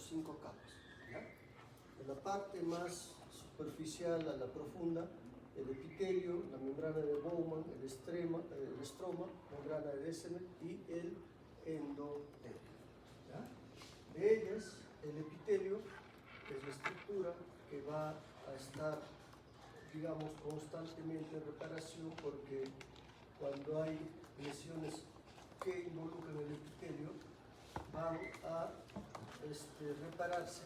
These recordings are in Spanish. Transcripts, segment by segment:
5 capas. ¿Ya? De la parte más superficial a la profunda, el epitelio, la membrana de Bowman, el estroma, membrana de Descemet y el endotelio. ¿Ya? De ellas, el epitelio es la estructura que va a estar, digamos, constantemente en reparación, porque cuando hay lesiones que involucran el epitelio, van a repararse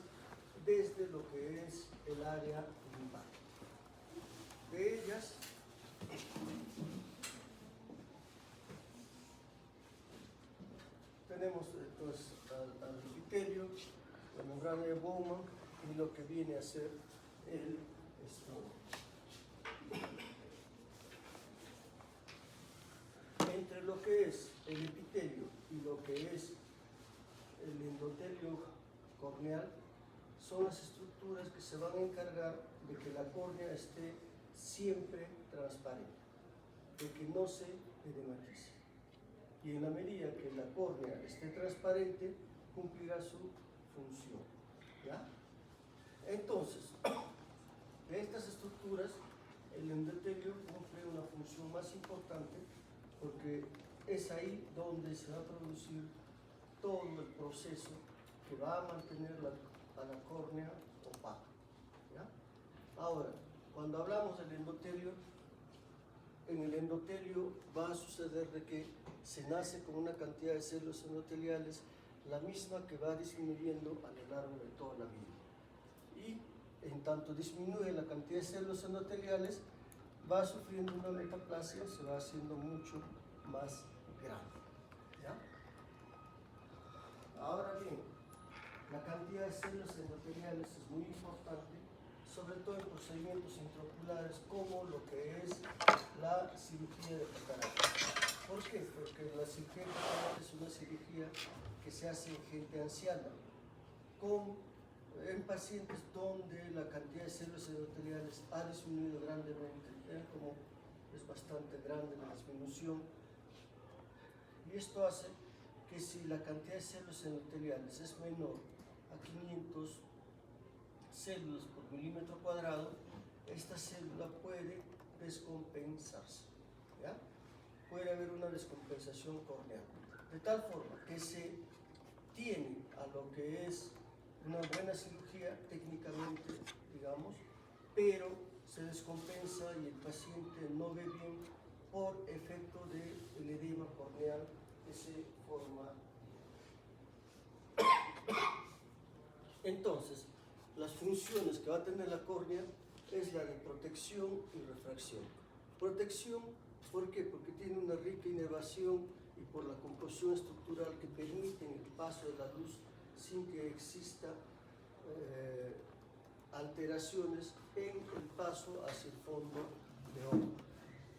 desde lo que es el área linfática. De ellas, tenemos entonces al epitelio, la membrana de Bowman y lo que viene a ser el estroma. Entre lo que es el epitelio y lo que es el endotelio corneal son las estructuras que se van a encargar de que la córnea esté siempre transparente, de que no se edematice. Y en la medida que la córnea esté transparente, cumplirá su función. ¿Ya? Entonces, de estas estructuras, el endotelio cumple una función más importante porque es ahí donde se va a producir todo el proceso que va a mantener a la córnea opaca. ¿Ya? Ahora, cuando hablamos del endotelio, en el endotelio va a suceder de que se nace con una cantidad de células endoteliales, la misma que va disminuyendo a lo largo de toda la vida. Y en tanto disminuye la cantidad de células endoteliales, va sufriendo una metaplasia, se va haciendo mucho más grande. ¿Ya? Ahora bien, la cantidad de células endoteliales es muy importante, sobre todo en procedimientos intraoculares como lo que es la cirugía de catarata. ¿Por qué? Porque la cirugía de catarata es una cirugía que se hace en gente anciana, en pacientes donde la cantidad de células endoteliales ha disminuido grandemente. Vean cómo es bastante grande la disminución. Y esto hace que si la cantidad de células endoteliales es menor a 500 células por milímetro cuadrado, esta célula puede descompensarse. ¿Ya? Puede haber una descompensación corneal. De tal forma que se tiene a lo que es una buena cirugía técnicamente, digamos, pero se descompensa y el paciente no ve bien por efecto del edema corneal que se forma. Entonces, las funciones que va a tener la córnea es la de protección y refracción. Protección, ¿por qué? Porque tiene una rica inervación y por la composición estructural que permiten el paso de la luz sin que exista alteraciones en el paso hacia el fondo de ojo.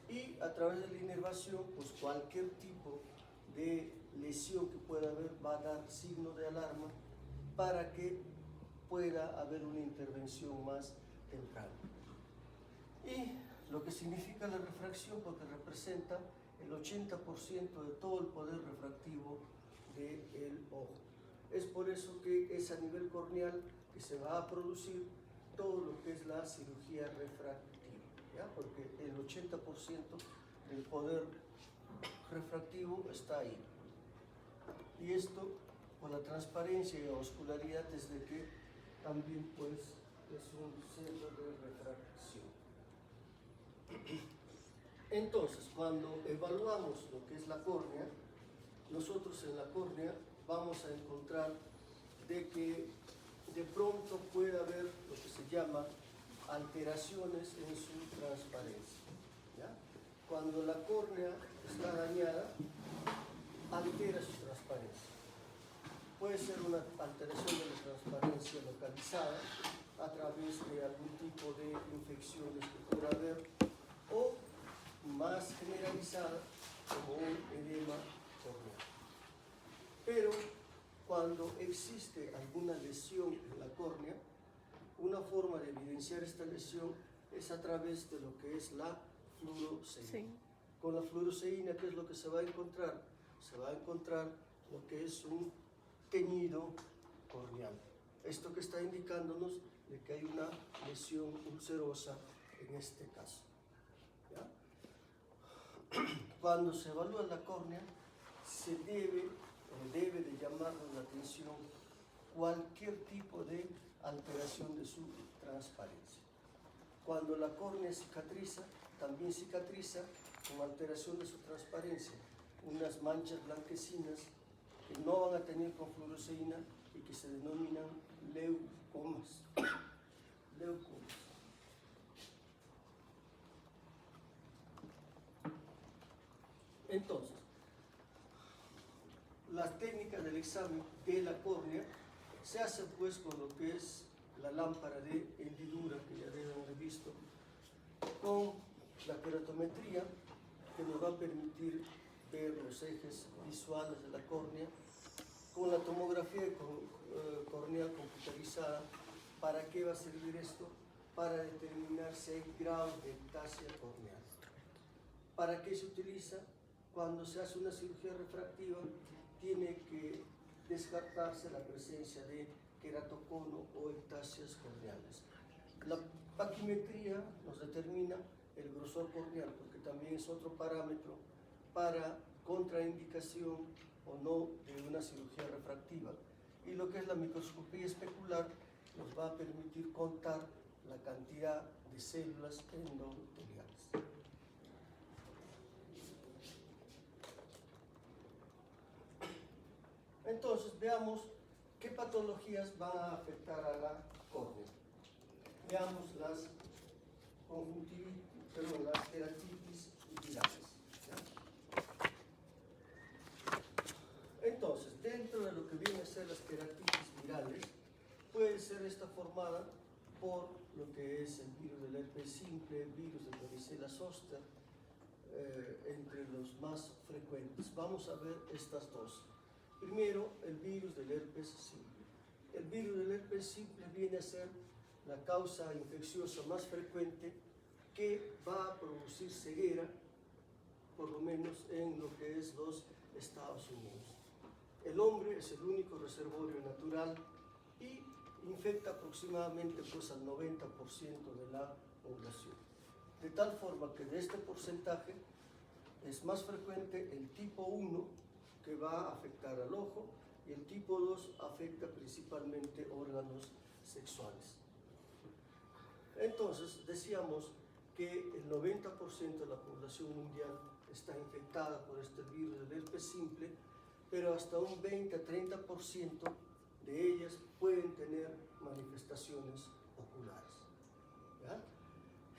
Y a través de la inervación, pues cualquier tipo de lesión que pueda haber va a dar signo de alarma para que pueda haber una intervención más temprana. Y lo que significa la refracción, porque representa el 80% de todo el poder refractivo del ojo. Es por eso que es a nivel corneal que se va a producir todo lo que es la cirugía refractiva, ¿ya? Porque el 80% del poder refractivo está ahí. Y esto, por la transparencia y la oscularidad, es de que también pues es un centro de refracción. Entonces, cuando evaluamos lo que es la córnea, nosotros en la córnea vamos a encontrar de que de pronto puede haber lo que se llama alteraciones en su transparencia. ¿Ya? Cuando la córnea está dañada, altera su transparencia. Puede ser una alteración de la transparencia localizada a través de algún tipo de infecciones que pueda haber, o más generalizada como un edema corneal. Pero cuando existe alguna lesión en la córnea, una forma de evidenciar esta lesión es a través de lo que es la fluoresceína. Sí. Con la fluoresceína, ¿qué es lo que se va a encontrar? Se va a encontrar lo que es un teñido corneal. Esto que está indicándonos de que hay una lesión ulcerosa en este caso. ¿Ya? Cuando se evalúa la córnea, se debe de llamarnos la atención cualquier tipo de alteración de su transparencia. Cuando la córnea cicatriza, también cicatriza con alteración de su transparencia, unas manchas blanquecinas que no van a tener con fluoresceína y que se denominan leucomas. Leucomas. Entonces, las técnicas del examen de la córnea se hacen pues con lo que es la lámpara de hendidura que ya deben haber visto, con la queratometría que nos va a permitir ver los ejes visuales de la córnea, con la tomografía corneal computarizada. ¿Para qué va a servir esto? Para determinar si hay grados de ectasia corneal. ¿Para qué se utiliza? Cuando se hace una cirugía refractiva, tiene que descartarse la presencia de queratocono o ectasias corneales. La paquimetría nos determina el grosor corneal, porque también es otro parámetro para contraindicación o no de una cirugía refractiva. Y lo que es la microscopía especular nos va a permitir contar la cantidad de células endoteliales. Entonces, veamos qué patologías van a afectar a la córnea. Veamos las las queratitis virales. Entonces, dentro de lo que viene a ser las queratitis virales, puede ser esta formada por lo que es el virus del herpes simple, el virus de varicela zoster, entre los más frecuentes. Vamos a ver estas dos. Primero, el virus del herpes simple. El virus del herpes simple viene a ser la causa infecciosa más frecuente que va a producir ceguera, por lo menos en lo que es los Estados Unidos. El hombre es el único reservorio natural y infecta aproximadamente pues, al 90% de la población. De tal forma que de este porcentaje es más frecuente el tipo 1, que va a afectar al ojo, y el tipo 2 afecta principalmente órganos sexuales. Entonces, decíamos que el 90% de la población mundial está infectada por este virus del herpes simple, pero hasta un 20 a 30% de ellas pueden tener manifestaciones oculares. ¿Ya?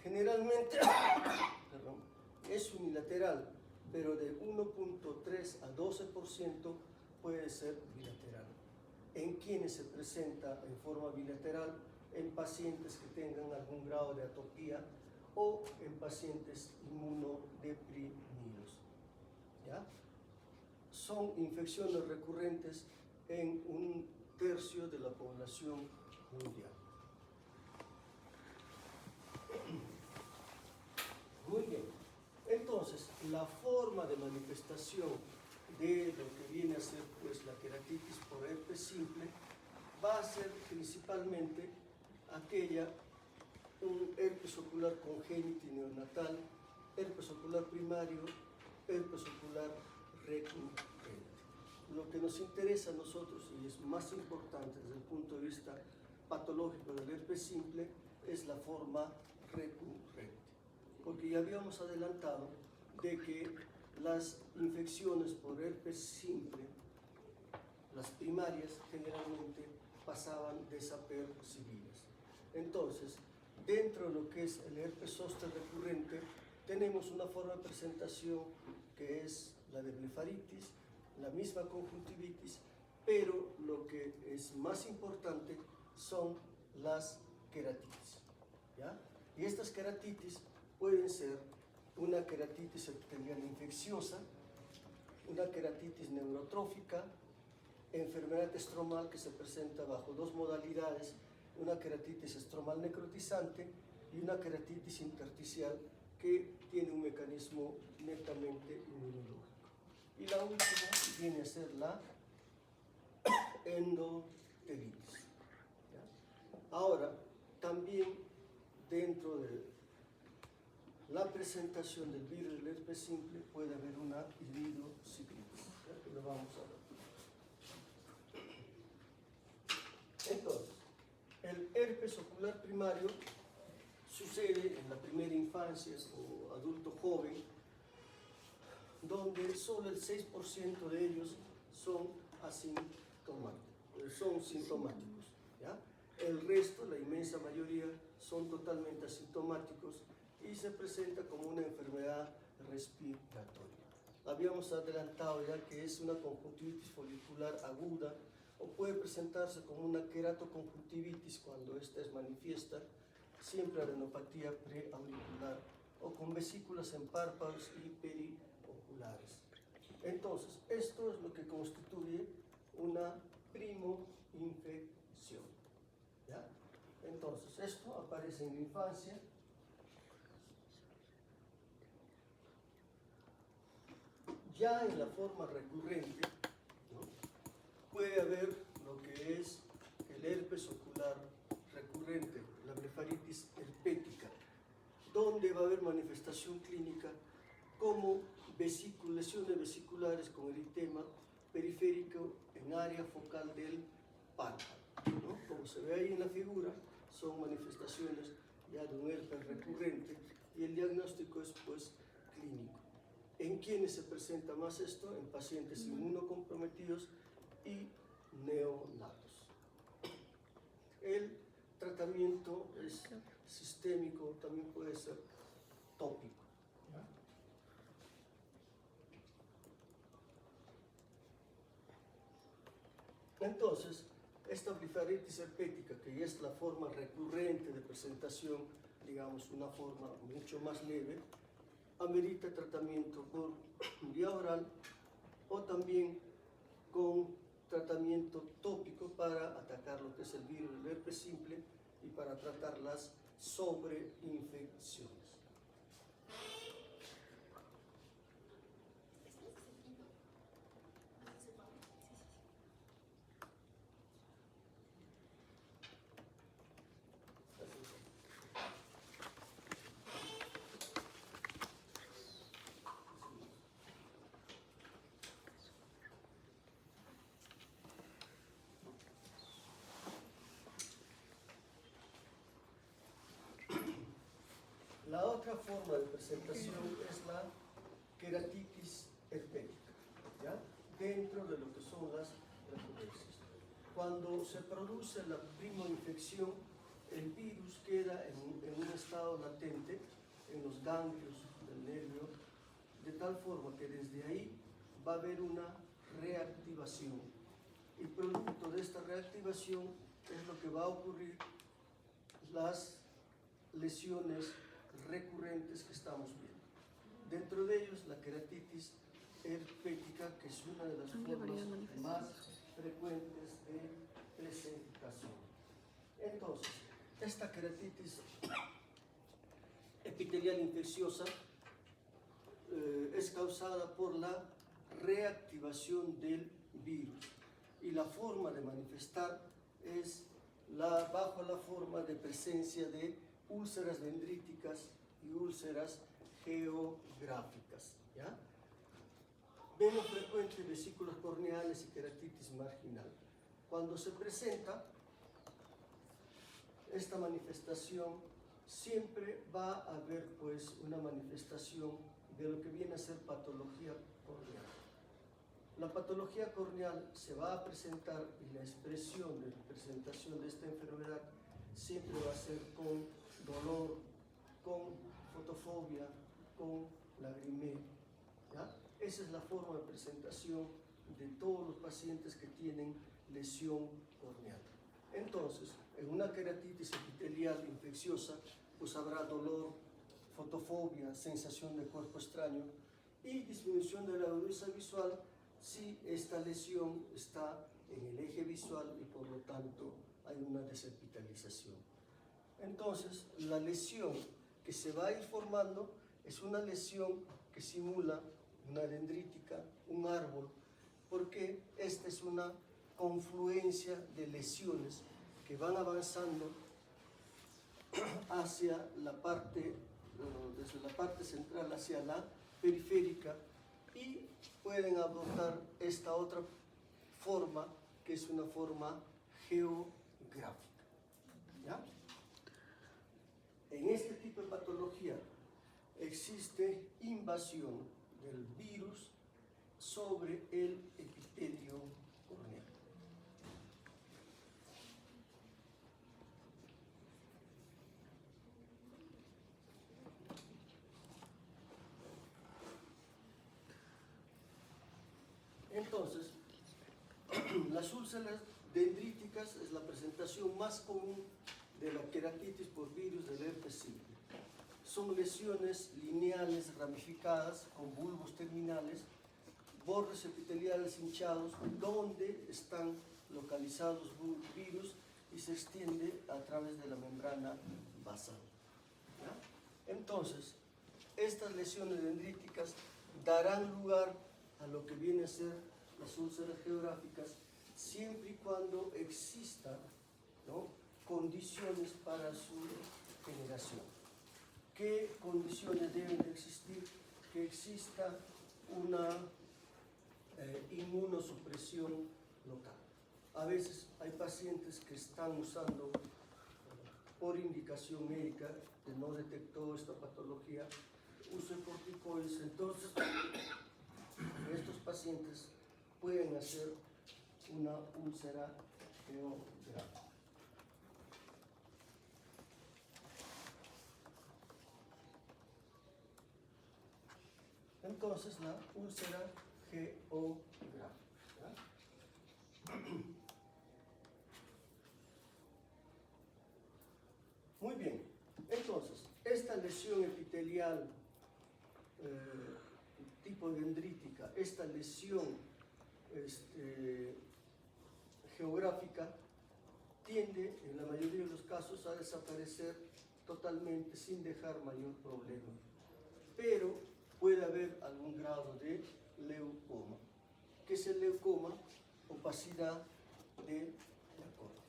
Generalmente es unilateral, pero de 1.3 a 12% puede ser bilateral. ¿En quienes se presenta en forma bilateral? En pacientes que tengan algún grado de atopía o en pacientes inmunodeprimidos. ¿Ya? Son infecciones recurrentes en un tercio de la población mundial. Muy bien. Entonces, la forma de manifestación de lo que viene a ser pues, la queratitis por herpes simple va a ser principalmente un herpes ocular congénito y neonatal, herpes ocular primario, herpes ocular recurrente. Lo que nos interesa a nosotros, y es más importante desde el punto de vista patológico del herpes simple, es la forma recurrente. Porque ya habíamos adelantado de que las infecciones por herpes simple, las primarias, generalmente pasaban desapercibidas. Entonces, dentro de lo que es el herpes zóster recurrente, tenemos una forma de presentación que es la de blefaritis, la misma conjuntivitis, pero lo que es más importante son las queratitis. ¿Ya? Y estas queratitis pueden ser una queratitis epitelial infecciosa, una queratitis neurotrófica, enfermedad estromal que se presenta bajo dos modalidades, una queratitis estromal necrotizante y una queratitis intersticial que tiene un mecanismo netamente inmunológico. Y la última viene a ser la endotelitis. Ahora, también dentro de la presentación del virus del herpes simple puede haber una iridociclitis, que lo vamos a ver. Entonces, el herpes ocular primario sucede en la primera infancia o adulto joven, donde solo el 6% de ellos son sintomáticos, ¿ya? El resto, la inmensa mayoría, son totalmente asintomáticos y se presenta como una enfermedad respiratoria. Habíamos adelantado ya que es una conjuntivitis folicular aguda o puede presentarse como una queratoconjuntivitis cuando esta es manifiesta, siempre adenopatía preauricular o con vesículas en párpados y perioculares. Entonces, esto es lo que constituye una primoinfección, ¿ya? Entonces, esto aparece en la infancia. Ya en la forma recurrente, ¿no?, puede haber lo que es el herpes ocular recurrente, la blefaritis herpética, donde va a haber manifestación clínica como lesiones vesiculares con eritema periférico en área focal del párpado, ¿no? Como se ve ahí en la figura, son manifestaciones ya de un herpes recurrente y el diagnóstico es pues clínico. ¿En quiénes se presenta más esto? En pacientes inmunocomprometidos y neonatos. El tratamiento es sistémico, también puede ser tópico, ¿ya? Entonces, esta blefaritis herpética, que es la forma recurrente de presentación, digamos una forma mucho más leve, amerita tratamiento por vía oral o también con tratamiento tópico para atacar lo que es el virus del herpes simple y para tratar las sobreinfecciones. La otra forma de presentación es la queratitis herpética, ¿ya?, dentro de lo que son las recurrencias. Cuando se produce la primoinfección, el virus queda en un estado latente en los ganglios del nervio, de tal forma que desde ahí va a haber una reactivación. Y producto de esta reactivación es lo que va a ocurrir las lesiones recurrentes que estamos viendo. Dentro de ellos, la queratitis herpética, que es una de las formas más frecuentes de presentación. Entonces, esta queratitis epitelial infecciosa es causada por la reactivación del virus y la forma de manifestar es bajo la forma de presencia de úlceras dendríticas y úlceras geográficas, ¿ya? Menos frecuente vesículas corneales y queratitis marginal. Cuando se presenta esta manifestación, siempre va a haber pues una manifestación de lo que viene a ser patología corneal. La patología corneal se va a presentar y la expresión de presentación de esta enfermedad siempre va a ser con dolor, con fotofobia, con lagrimeo, ¿ya? Esa es la forma de presentación de todos los pacientes que tienen lesión corneal. Entonces, en una queratitis epitelial infecciosa, pues habrá dolor, fotofobia, sensación de cuerpo extraño y disminución de la agudeza visual si esta lesión está en el eje visual y por lo tanto hay una desepitalización. Entonces, la lesión que se va a ir formando es una lesión que simula una dendrítica, un árbol, porque esta es una confluencia de lesiones que van avanzando hacia la parte, desde la parte central hacia la periférica, y pueden adoptar esta otra forma, que es una forma geográfica. ¿Ya? En este tipo de patología existe invasión del virus sobre el epitelio corneal. Entonces, las úlceras dendríticas es la presentación más común de la queratitis por virus del herpes simple. Son lesiones lineales ramificadas con bulbos terminales, bordes epiteliales hinchados, donde están localizados virus y se extiende a través de la membrana basal. ¿Ya? Entonces, estas lesiones dendríticas darán lugar a lo que viene a ser las úlceras geográficas, siempre y cuando existan, ¿no?, condiciones para su generación. ¿Qué condiciones deben de existir? Que exista una inmunosupresión local. A veces hay pacientes que están usando, por indicación médica, que no detectó esta patología, uso de corticoides. Entonces, estos pacientes pueden hacer una úlcera geográfica. Entonces, la úlcera geográfica. Muy bien. Entonces, esta lesión epitelial tipo dendrítica, esta lesión geográfica, tiende en la mayoría de los casos a desaparecer totalmente sin dejar mayor problema. Pero puede haber algún grado de leucoma. ¿Qué es el leucoma? Opacidad de la córnea,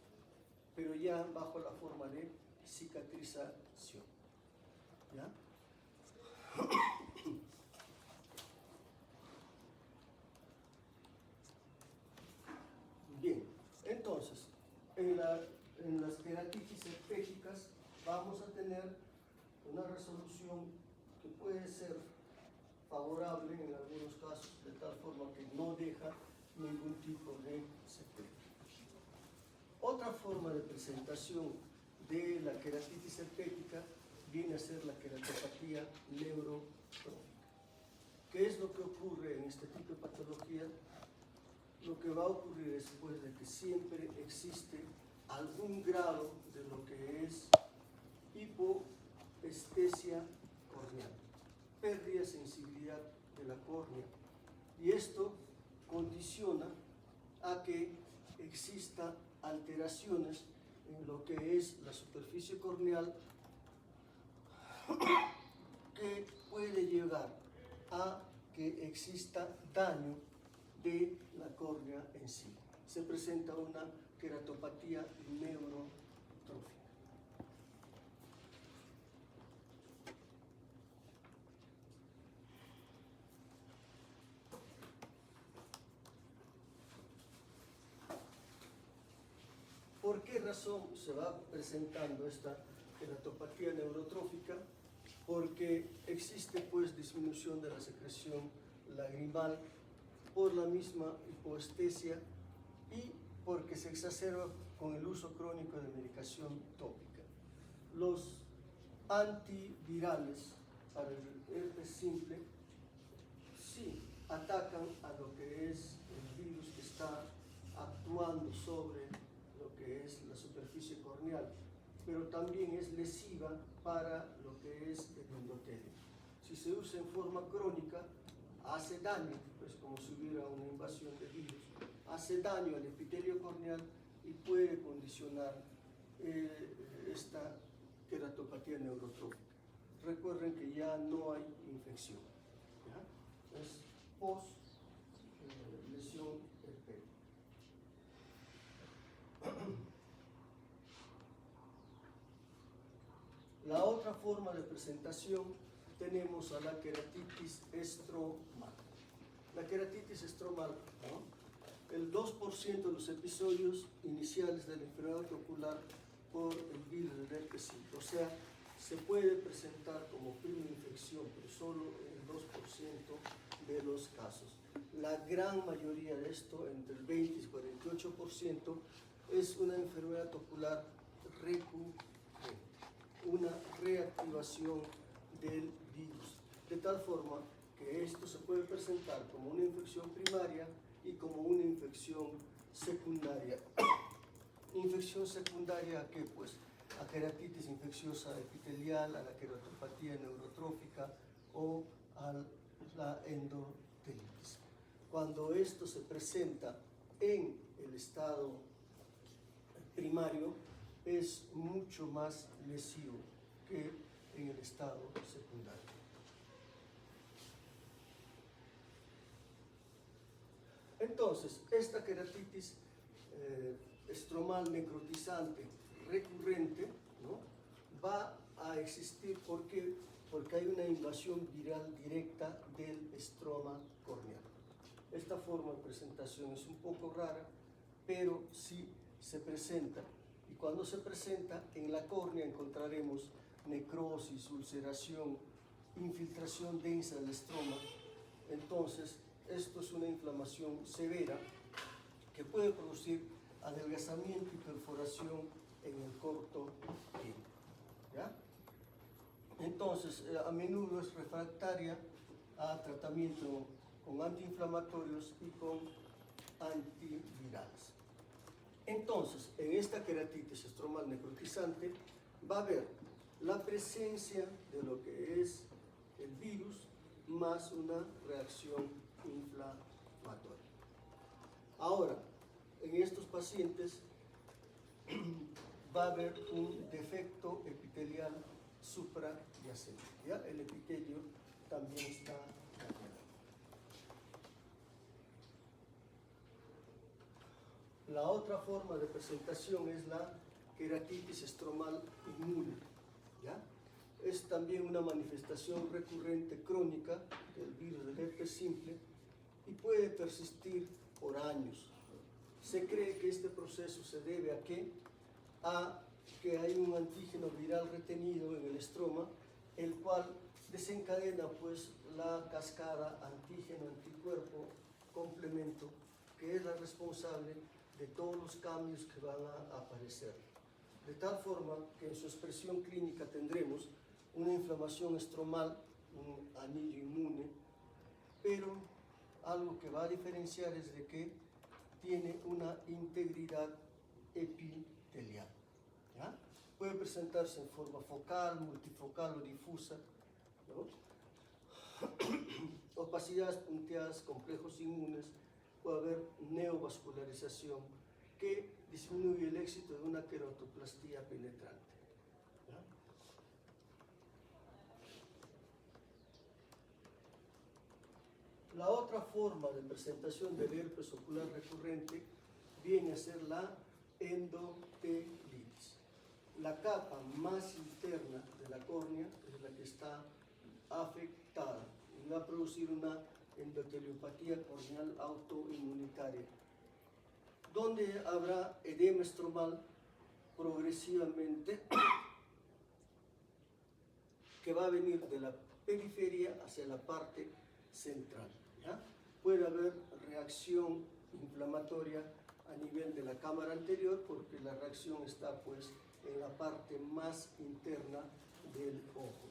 pero ya bajo la forma de cicatrización. ¿Ya? Bien, entonces, en las queratitis herpéticas vamos a tener una resolución que puede ser favorable en algunos casos, de tal forma que no deja ningún tipo de secuela. Otra forma de presentación de la queratitis herpética viene a ser la queratopatía neurotrófica. ¿Qué es lo que ocurre en este tipo de patología? Lo que va a ocurrir después de que siempre existe algún grado de lo que es hipoestesia corneal, pérdida de sensibilidad de la córnea, y esto condiciona a que exista alteraciones en lo que es la superficie corneal, que puede llegar a que exista daño de la córnea en sí. Se presenta una queratopatía neurotrófica. ¿Por qué razón se va presentando esta queratopatía neurotrófica? Porque existe pues disminución de la secreción lagrimal por la misma hipoestesia y porque se exacerba con el uso crónico de medicación tópica. Los antivirales para el herpes simple sí atacan a lo que es el virus que está actuando sobre lo que es la superficie corneal, pero también es lesiva para lo que es el endotelio. Si se usa en forma crónica, hace daño, pues como si hubiera una invasión de virus, hace daño al epitelio corneal y puede condicionar esta queratopatía neurotrófica. Recuerden que ya no hay infección, ¿ya? Es post lesión herpética. otra forma de presentación tenemos a la queratitis estromal. La queratitis estromal, ¿no? El 2% de los episodios iniciales de la enfermedad ocular por el virus del herpes simple. O sea, se puede presentar como primera infección, pero solo en el 2% de los casos. La gran mayoría de esto, entre el 20 y el 48%, es una enfermedad ocular recurrente, una reactivación del virus, de tal forma que esto se puede presentar como una infección primaria y como una infección secundaria. Infección secundaria, ¿a qué? Pues a queratitis infecciosa epitelial, a la queratopatía neurotrófica o a la endotelitis. Cuando esto se presenta en el estado primario, es mucho más lesivo que en el estado secundario. Entonces, esta queratitis estromal necrotizante recurrente, ¿no?, va a existir porque hay una invasión viral directa del estroma corneal. Esta forma de presentación es un poco rara, pero sí se presenta. Y cuando se presenta, en la córnea encontraremos necrosis, ulceración, infiltración densa del estroma. Entonces, esto es una inflamación severa que puede producir adelgazamiento y perforación en el corto tiempo, ¿ya? Entonces, a menudo es refractaria a tratamiento con antiinflamatorios y con antivirales. Entonces, en esta queratitis estromal necrotizante va a haber la presencia de lo que es el virus más una reacción inflamatoria. Ahora, en estos pacientes va a haber un defecto epitelial suprayacente, ¿ya? El epitelio también está dañado. La otra forma de presentación es la queratitis estromal inmune, ¿ya? Es también una manifestación recurrente crónica del virus del herpes simple y puede persistir por años. Se cree que este proceso se debe a que hay un antígeno viral retenido en el estroma, el cual desencadena pues la cascada antígeno-anticuerpo complemento, que es la responsable de todos los cambios que van a aparecer. De tal forma que en su expresión clínica tendremos una inflamación estromal, un anillo inmune, pero algo que va a diferenciar es de que tiene una integridad epitelial, ¿ya? Puede presentarse en forma focal, multifocal o difusa, ¿no? Opacidades punteadas, complejos inmunes, puede haber neovascularización que disminuye el éxito de una queratoplastía penetrante, ¿ya? La otra forma de presentación del herpes ocular recurrente viene a ser la endotelitis. La capa más interna de la córnea es la que está afectada y va a producir una endoteliopatía corneal autoinmunitaria, donde habrá edema estromal progresivamente que va a venir de la periferia hacia la parte central, ¿ya? Puede haber reacción inflamatoria a nivel de la cámara anterior porque la reacción está pues en la parte más interna del ojo,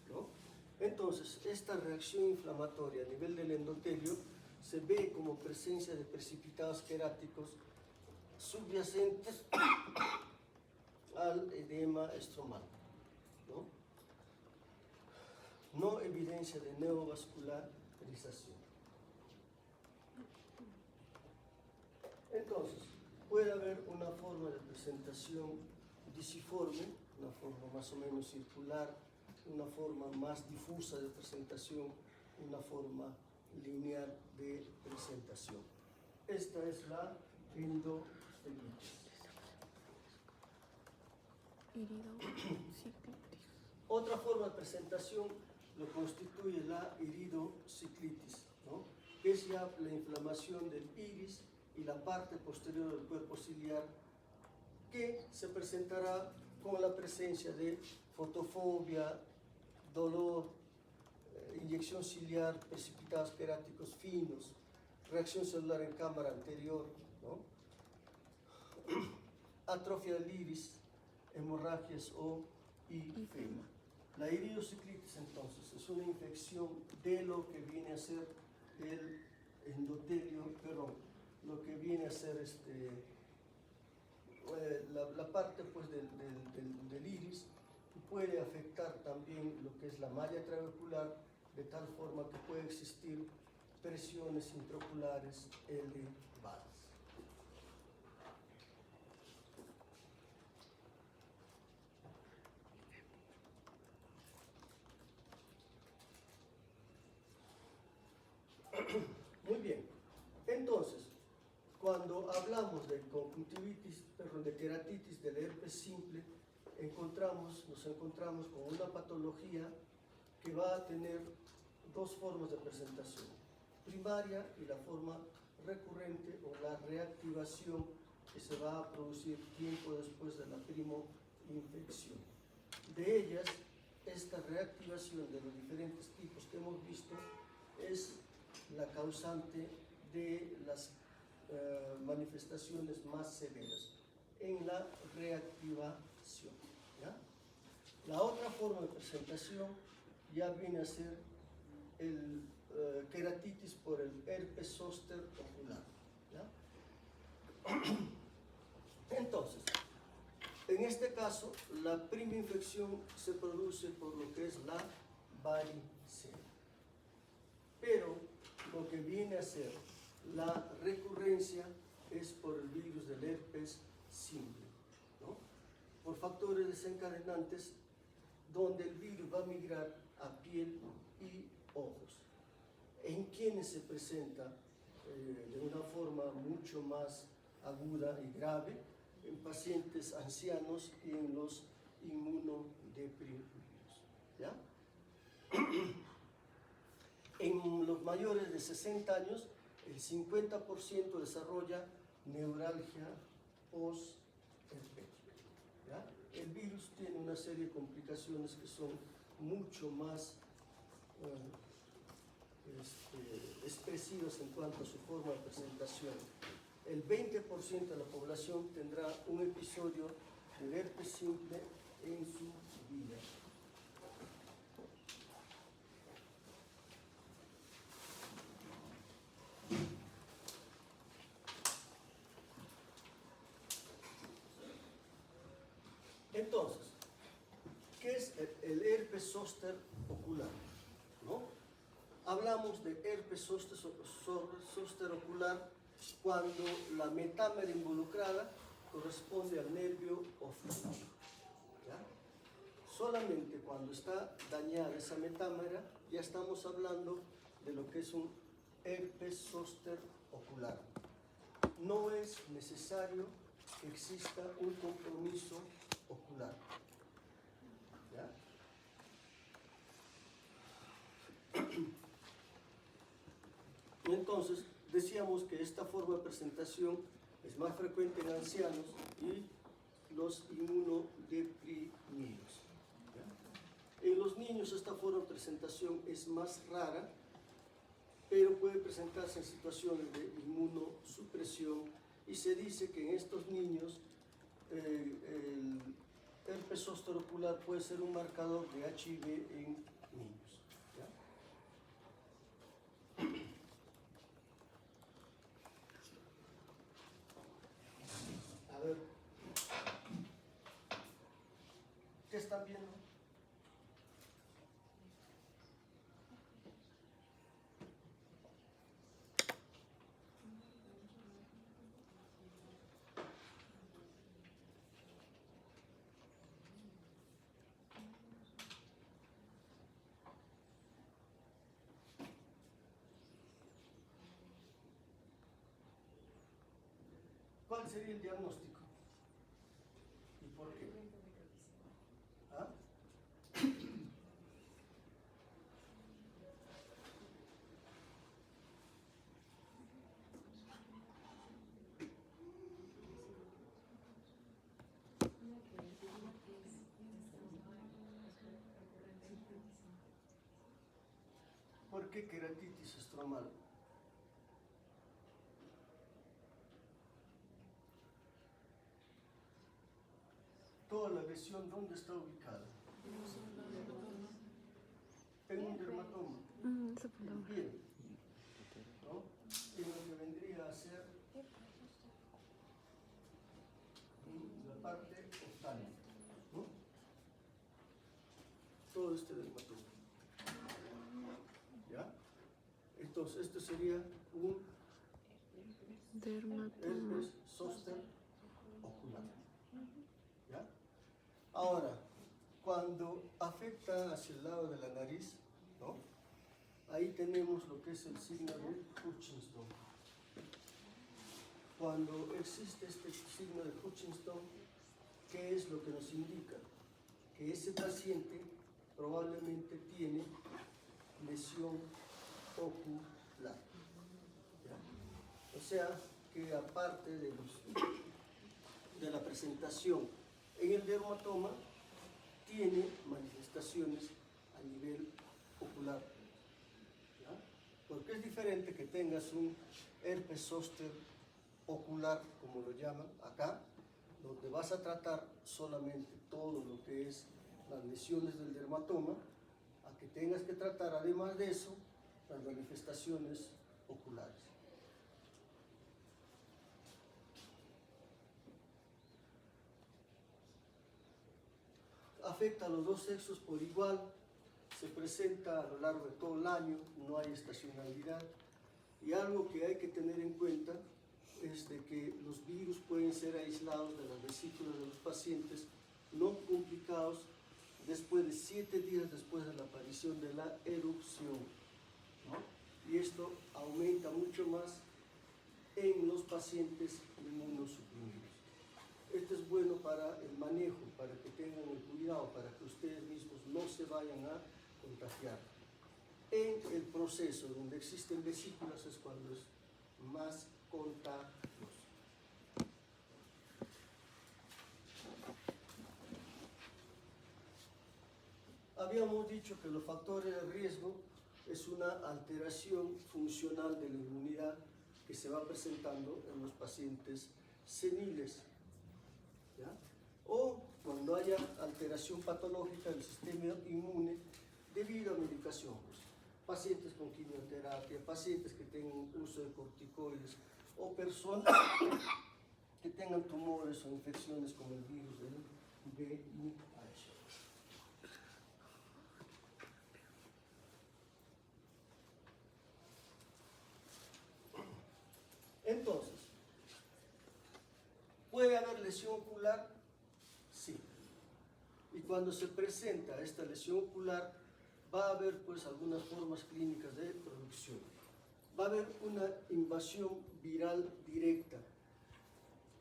¿no? Entonces, esta reacción inflamatoria a nivel del endotelio se ve como presencia de precipitados queráticos subyacentes al edema estromal, ¿no? No evidencia de neovascularización. Entonces, puede haber una forma de presentación disiforme, una forma más o menos circular, una forma más difusa de presentación, una forma lineal de presentación. Esta es la endotelitis. Otra forma de presentación lo constituye la iridociclitis, ¿no? Que es ya la inflamación del iris y la parte posterior del cuerpo ciliar, que se presentará con la presencia de fotofobia, dolor, inyección ciliar, precipitados queráticos finos, reacción celular en cámara anterior, ¿no? Atrofia del iris, hemorragias o ifema. La iridociclitis, entonces, es una infección de lo que viene a ser el endotelio, perdón, lo que viene a ser la parte pues, del iris, y puede afectar también lo que es la malla trabecular, de tal forma que puede existir presiones intraoculares elevadas. Muy bien, entonces, cuando hablamos de conjuntivitis, perdón, de queratitis, del herpes simple, nos encontramos con una patología que va a tener dos formas de presentación, primaria y la forma recurrente o la reactivación que se va a producir tiempo después de la primoinfección. De ellas, esta reactivación de los diferentes tipos que hemos visto es la causante de las manifestaciones más severas en la reactivación, ¿ya? La otra forma de presentación ya viene a ser el queratitis por el herpes zóster ocular, ¿ya? Entonces, en este caso, la prima infección se produce por lo que es la varicela, pero lo que viene a ser la recurrencia es por el virus del herpes simple, ¿no? Por factores desencadenantes donde el virus va a migrar a piel y ojos. En quienes se presenta de una forma mucho más aguda y grave, en pacientes ancianos y en los inmunodeprimidos, ¿ya? En los mayores de 60 años, el 50% desarrolla neuralgia post-herpética, ¿ya? El virus tiene una serie de complicaciones que son mucho más expresivas en cuanto a su forma de presentación. El 20% de la población tendrá un episodio de herpes simple en su vida. Entonces, ¿qué es el herpes zóster ocular? ¿No? Hablamos de herpes zóster ocular cuando la metámera involucrada corresponde al nervio oftalmológico, ¿ya? Solamente cuando está dañada esa metámera, ya estamos hablando de lo que es un herpes zóster ocular. No es necesario que exista un compromiso ocular, ¿ya? Entonces, decíamos que esta forma de presentación es más frecuente en ancianos y los inmunodeprimidos, ¿ya? En los niños esta forma de presentación es más rara, pero puede presentarse en situaciones de inmunosupresión, y se dice que en estos niños el herpes zóster ocular puede ser un marcador de HIV en niños, ¿ya? A ver, ¿qué están viendo? ¿Cuál sería el diagnóstico? ¿Y por qué? ¿Ah? ¿Por qué queratitis estromal? Toda la lesión, ¿dónde está ubicada? En un dermatoma. Bien, ¿no? En lo que vendría a ser la parte oftálmica, ¿no? Todo este dermatoma. ¿Ya? Entonces, esto sería un herpes zóster ocular. ¿Ya? Ahora, cuando afecta hacia el lado de la nariz, ¿no? Ahí tenemos lo que es el signo de Hutchinson. Cuando existe este signo de Hutchinson, ¿qué es lo que nos indica? Que ese paciente probablemente tiene lesión ocular. ¿Ya? O sea, que aparte de la presentación en el dermatoma, tiene manifestaciones a nivel ocular. ¿Ya? Porque es diferente que tengas un herpes zóster ocular, como lo llaman acá, donde vas a tratar solamente todo lo que es las lesiones del dermatoma, a que tengas que tratar además de eso las manifestaciones oculares. Afecta a los dos sexos por igual, se presenta a lo largo de todo el año, no hay estacionalidad, y algo que hay que tener en cuenta es de que los virus pueden ser aislados de las vesículas de los pacientes no complicados después de 7 días después de la aparición de la erupción, ¿no? Y esto aumenta mucho más en los pacientes inmunosuprimidos. Esto es bueno para el manejo, para que tengan el cuidado, para que ustedes mismos no se vayan a contagiar. En el proceso donde existen vesículas es cuando es más contagioso. Habíamos dicho que los factores de riesgo es una alteración funcional de la inmunidad que se va presentando en los pacientes seniles, ¿ya? O cuando haya alteración patológica del sistema inmune debido a medicación, pues, pacientes con quimioterapia, pacientes que tengan uso de corticoides o personas que tengan tumores o infecciones con el virus del VIH. Entonces, ¿puede haber lesión ocular? Sí. Y cuando se presenta esta lesión ocular, va a haber pues algunas formas clínicas de producción. Va a haber una invasión viral directa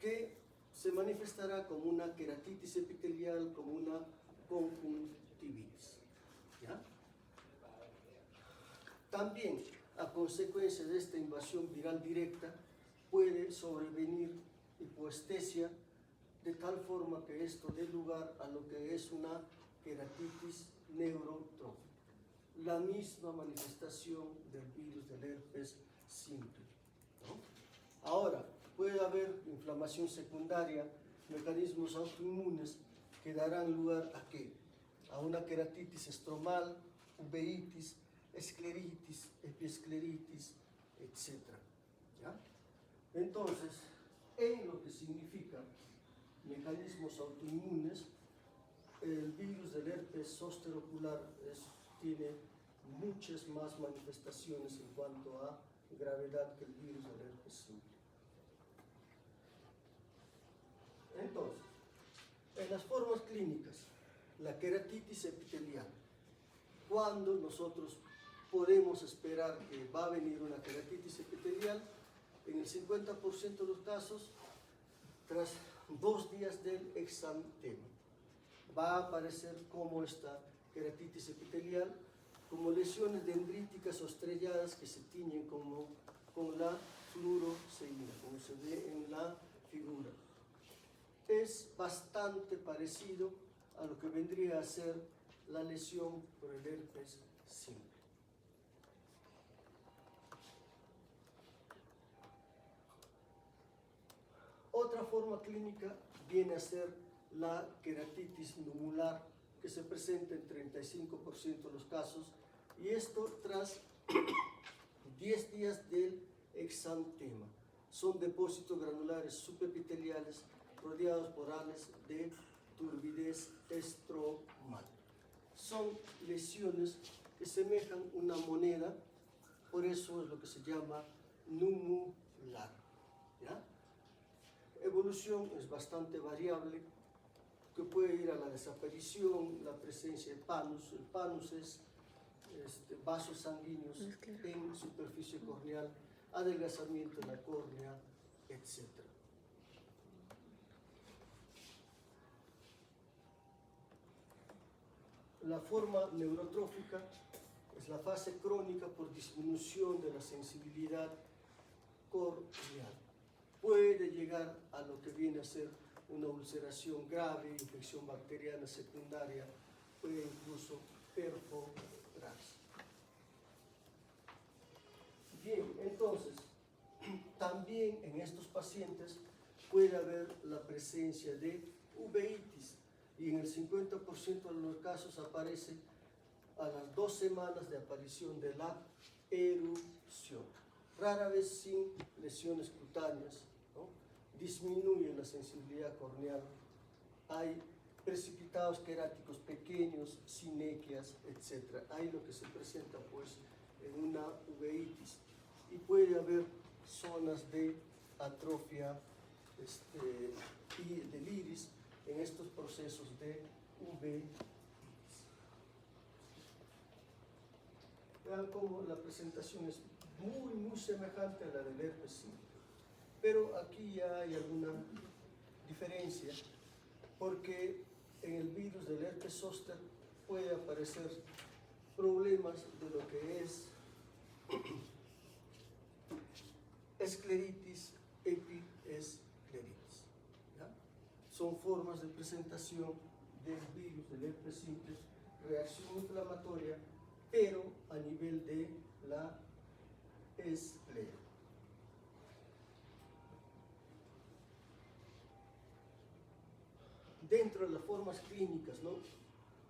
que se manifestará como una queratitis epitelial, como una conjuntivitis. ¿Ya? También, a consecuencia de esta invasión viral directa, puede sobrevenir hipoestesia de tal forma que esto dé lugar a lo que es una queratitis neurotrófica, la misma manifestación del virus del herpes simple, ¿no? Ahora, puede haber inflamación secundaria, mecanismos autoinmunes que darán lugar ¿a qué? A una queratitis estromal, uveitis, escleritis, epiescleritis, etc. ¿Ya? Entonces, en lo que significa mecanismos autoinmunes, el virus del herpes zóster ocular tiene muchas más manifestaciones en cuanto a gravedad que el virus del herpes simple. Entonces, en las formas clínicas, la queratitis epitelial, ¿cuándo nosotros podemos esperar que va a venir una queratitis epitelial? En el 50% de los casos, tras 2 días del exantema, va a aparecer como esta queratitis epitelial, como lesiones dendríticas o estrelladas que se tiñen con la fluoresceína, como se ve en la figura. Es bastante parecido a lo que vendría a ser la lesión por el herpes simple. Otra forma clínica viene a ser la queratitis numular, que se presenta en 35% de los casos, y esto tras 10 días del exantema. Son depósitos granulares subepiteliales rodeados por ales de turbidez estromal. Son lesiones que semejan una moneda, por eso es lo que se llama numular. ¿Ya? Evolución es bastante variable, que puede ir a la desaparición, la presencia de panus. El panus es vasos sanguíneos en superficie corneal, adelgazamiento de la córnea, etc. La forma neurotrófica es la fase crónica por disminución de la sensibilidad corneal. Puede llegar a lo que viene a ser una ulceración grave, infección bacteriana secundaria, puede incluso perforarse. Bien, entonces, también en estos pacientes puede haber la presencia de uveitis, y en el 50% de los casos aparece a las 2 semanas de aparición de la erupción. Rara vez sin lesiones cutáneas, ¿no? Disminuye la sensibilidad corneal, hay precipitados queráticos pequeños, sinequias, etc. Hay lo que se presenta pues en una uveitis, y puede haber zonas de atrofia y del iris en estos procesos de uveitis. Vean cómo la presentación es muy semejante a la del herpes simple, pero aquí ya hay alguna diferencia, porque en el virus del herpes zóster puede aparecer problemas de lo que es escleritis, epiescleritis. ¿Ya? Son formas de presentación del virus del herpes simple, reacción inflamatoria, pero a nivel de la esclera. Dentro de las formas clínicas, ¿no?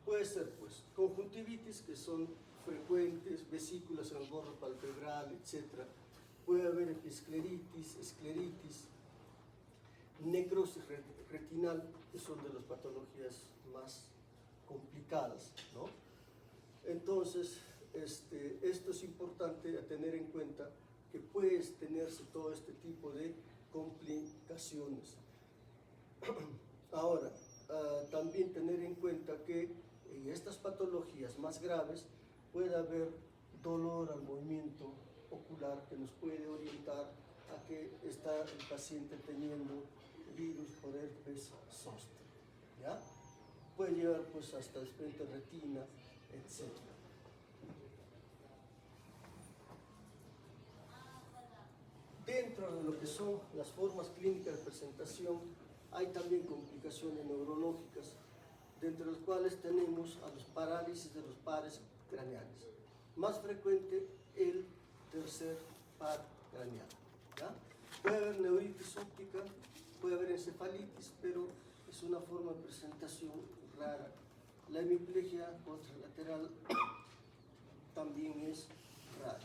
Puede ser pues conjuntivitis, que son frecuentes, vesículas en el bordo palpebral, etc. Puede haber episcleritis, escleritis, necrosis retinal, que son de las patologías más complicadas, ¿no? Entonces, esto es importante a tener en cuenta, que puede tenerse todo este tipo de complicaciones. Ahora, también tener en cuenta que en estas patologías más graves puede haber dolor al movimiento ocular, que nos puede orientar a que está el paciente teniendo virus por herpes zóster. ¿Ya? Puede llevar pues hasta desprendimiento de retina, etc. Dentro de lo que son las formas clínicas de presentación, hay también complicaciones neurológicas, dentro de las cuales tenemos a los parálisis de los pares craneales. Más frecuente el tercer par craneal. ¿Ya? Puede haber neuritis óptica, puede haber encefalitis, pero es una forma de presentación rara. La hemiplegia contralateral también es rara.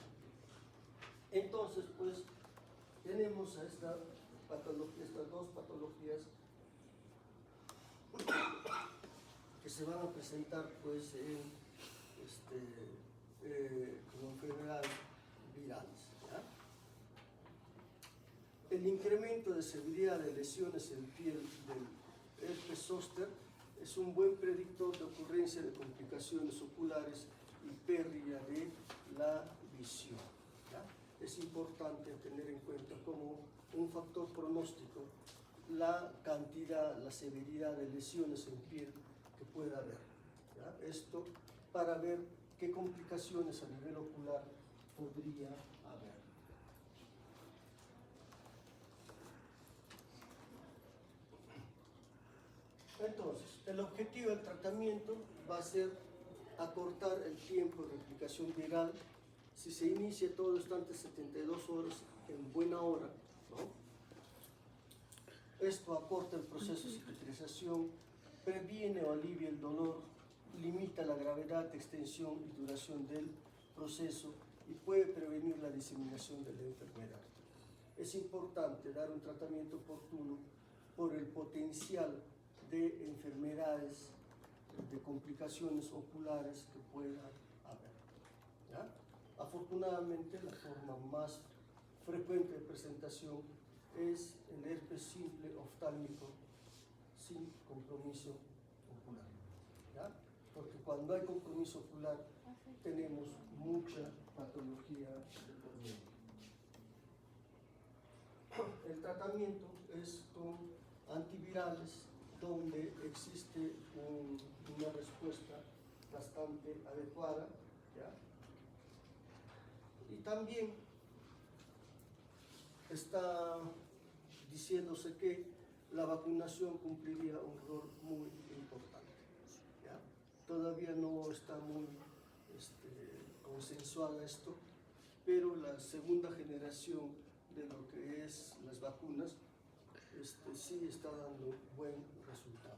Entonces, pues, tenemos a estas dos patologías que se van a presentar pues como enfermedades virales. ¿Ya? El incremento de severidad de lesiones en piel del herpes zóster es un buen predictor de ocurrencia de complicaciones oculares y pérdida de la visión. ¿Ya? Es importante tener en cuenta como un factor pronóstico la cantidad, la severidad de lesiones en piel que pueda haber. ¿Ya? Esto para ver qué complicaciones a nivel ocular podría haber. Entonces, el objetivo del tratamiento va a ser acortar el tiempo de replicación viral. Si se inicia todo esto antes de 72 horas, en buena hora, ¿no? Esto acorta el proceso de cicatrización, previene o alivia el dolor, limita la gravedad, extensión y duración del proceso y puede prevenir la diseminación de la enfermedad. Es importante dar un tratamiento oportuno por el potencial de enfermedades, de complicaciones oculares que pueda haber. ¿Ya? Afortunadamente, la forma más frecuente de presentación es el herpes simple oftálmico sin compromiso ocular. ¿Ya? Porque cuando hay compromiso ocular tenemos mucha patología de por medio. El tratamiento es con antivirales, donde existe una respuesta bastante adecuada, ¿ya? Y también está diciéndose que la vacunación cumpliría un rol muy importante, ¿ya? Todavía no está muy consensuada esto, pero la segunda generación de lo que es las vacunas sí está dando buen resultado.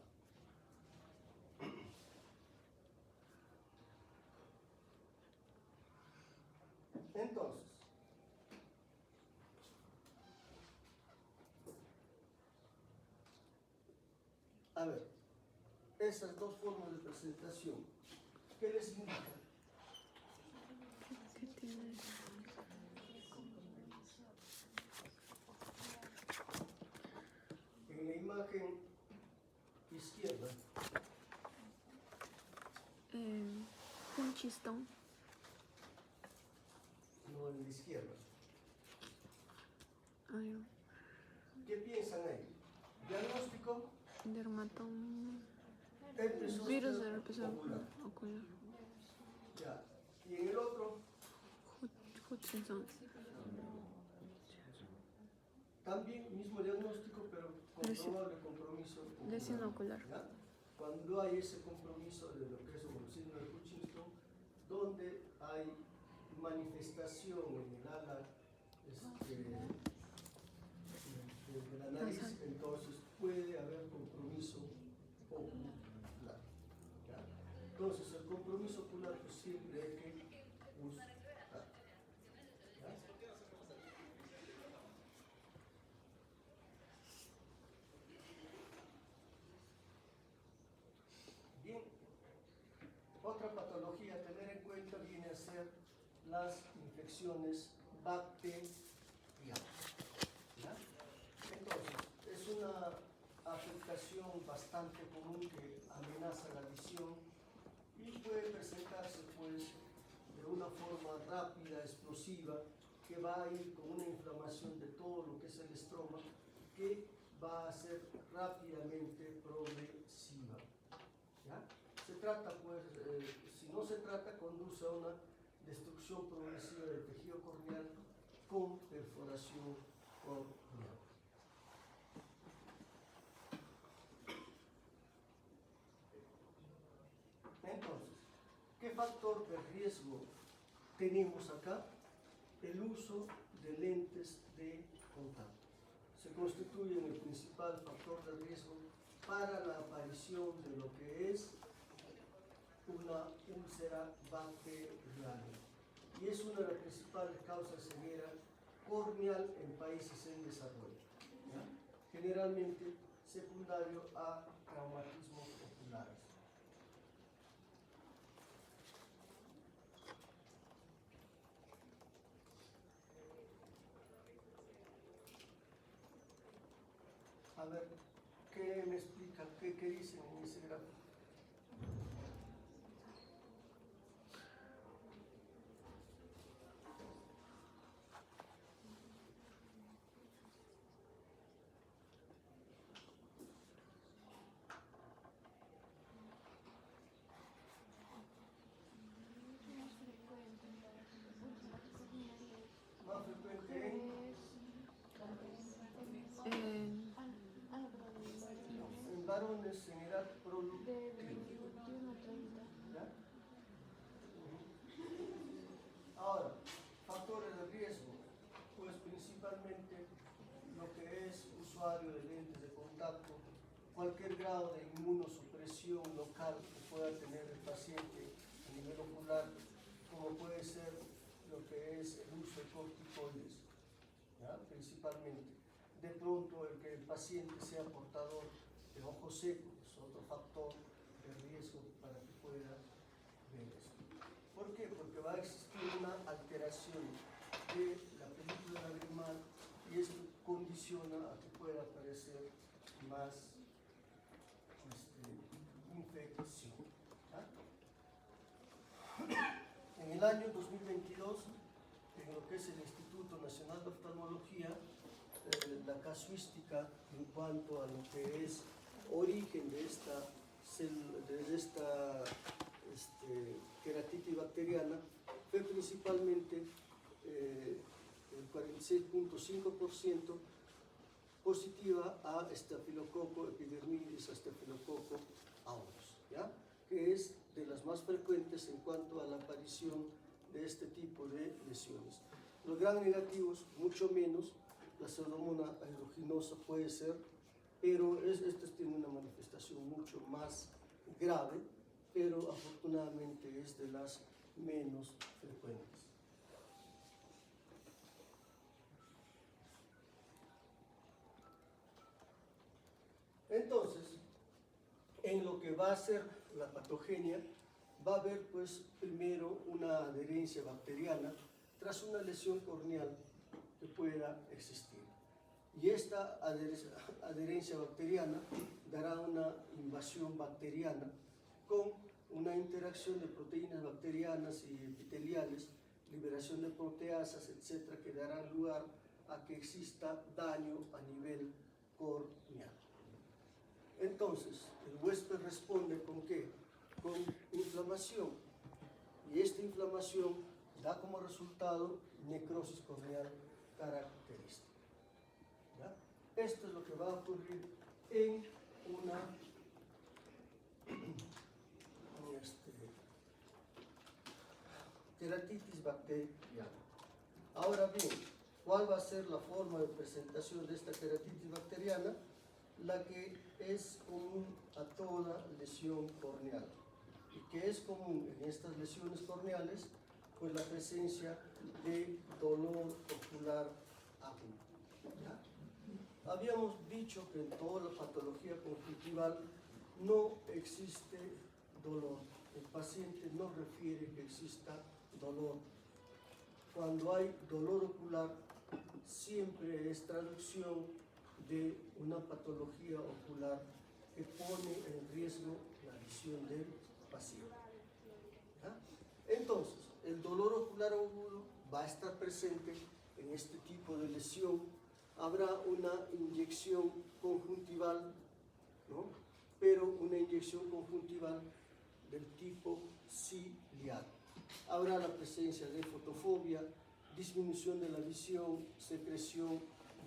Entonces, a ver, esas dos formas de presentación, ¿qué les indican? En la imagen izquierda, un chistón. no en la izquierda, Ay, ¿qué piensan ahí? Diagnóstico, dermatoma. herpes Virus zóster del herpes ocular. ocular. Ya. Y en el otro, Hutchinson. también mismo diagnóstico, pero con probable compromiso ocular. Lesión ocular. ¿Ya? Cuando hay ese compromiso de lo que es el síndrome de Hutchinson, donde hay manifestación en el ala de la nariz, entonces puede haber compromiso ocular. ¿Ya? Entonces el compromiso ocular pues, siempre hay que buscar. ¿Ya? Bien, otra patología a tener en cuenta viene a ser las infecciones bacterianas. ¿Ya? Entonces, es una afectación bastante común que amenaza la visión y puede presentarse pues de una forma rápida, explosiva, que va a ir con una inflamación de todo lo que es el estroma, que va a ser rápidamente progresiva. ¿Ya? Se trata pues, si no se trata, conduce a una destrucción progresiva del tejido corneal con perforación corneal. Entonces, ¿qué factor de riesgo tenemos acá? El uso de lentes de contacto. Se constituyen el principal factor de riesgo para la aparición de lo que es una úlcera bacteriana. Y es una de las principales causas de ceguera corneal en países en desarrollo. ¿Ya? Generalmente secundario a traumatismos oculares. A ver, ¿qué me explican? ¿Qué dicen en ese gráfico? Más frecuente en varones en edad productiva. ¿Ya? Ahora, factores de riesgo, pues principalmente lo que es usuario usuario de lentes de contacto, cualquier grado de inmunosupresión local que pueda tener el paciente a nivel ocular, como puede ser lo que es el uso de corticoides, ¿ya? Principalmente. De pronto el que el paciente sea portador de ojo seco es otro factor de riesgo para que pueda ver eso. ¿Por qué? Porque va a existir una alteración de la película lagrimal y esto condiciona a que pueda aparecer más infección. ¿Ah? En el año 2022, en lo que es el Instituto Nacional de Oftalmología, la casuística en cuanto a lo que es origen de esta queratitis bacteriana fue principalmente el 46.5% positiva a Staphylococcus epidermidis, a Staphylococcus aureus, ¿ya? Que es de las más frecuentes en cuanto a la aparición de este tipo de lesiones. Los gram negativos, mucho menos. La pseudomonas aeruginosa puede ser, pero estas tienen una manifestación mucho más grave, pero afortunadamente es de las menos frecuentes. Entonces, en lo que va a ser la patogenia, va a haber pues primero una adherencia bacteriana tras una lesión corneal que pueda existir. Y esta adherencia bacteriana dará una invasión bacteriana con una interacción de proteínas bacterianas y epiteliales, liberación de proteasas, etcétera, que darán lugar a que exista daño a nivel corneal. Entonces, el huésped responde ¿con qué? Con inflamación. Y esta inflamación da como resultado necrosis corneal característica. ¿Ya? Esto es lo que va a ocurrir en una queratitis bacteriana. Ahora bien, ¿cuál va a ser la forma de presentación de esta queratitis bacteriana? La que es común a toda lesión corneal. ¿Y qué es común en estas lesiones corneales? Pues la presencia de dolor ocular agudo. ¿Ya? Habíamos dicho que en toda la patología conjuntival no existe dolor. El paciente no refiere que exista dolor. Cuando hay dolor ocular, siempre es traducción de una patología ocular que pone en riesgo la visión del paciente. ¿Ya? Entonces, el dolor ocular agudo va a estar presente en este tipo de lesión. Habrá una inyección conjuntival, ¿no? Pero una inyección conjuntival del tipo ciliar. Habrá la presencia de fotofobia, disminución de la visión, secreción,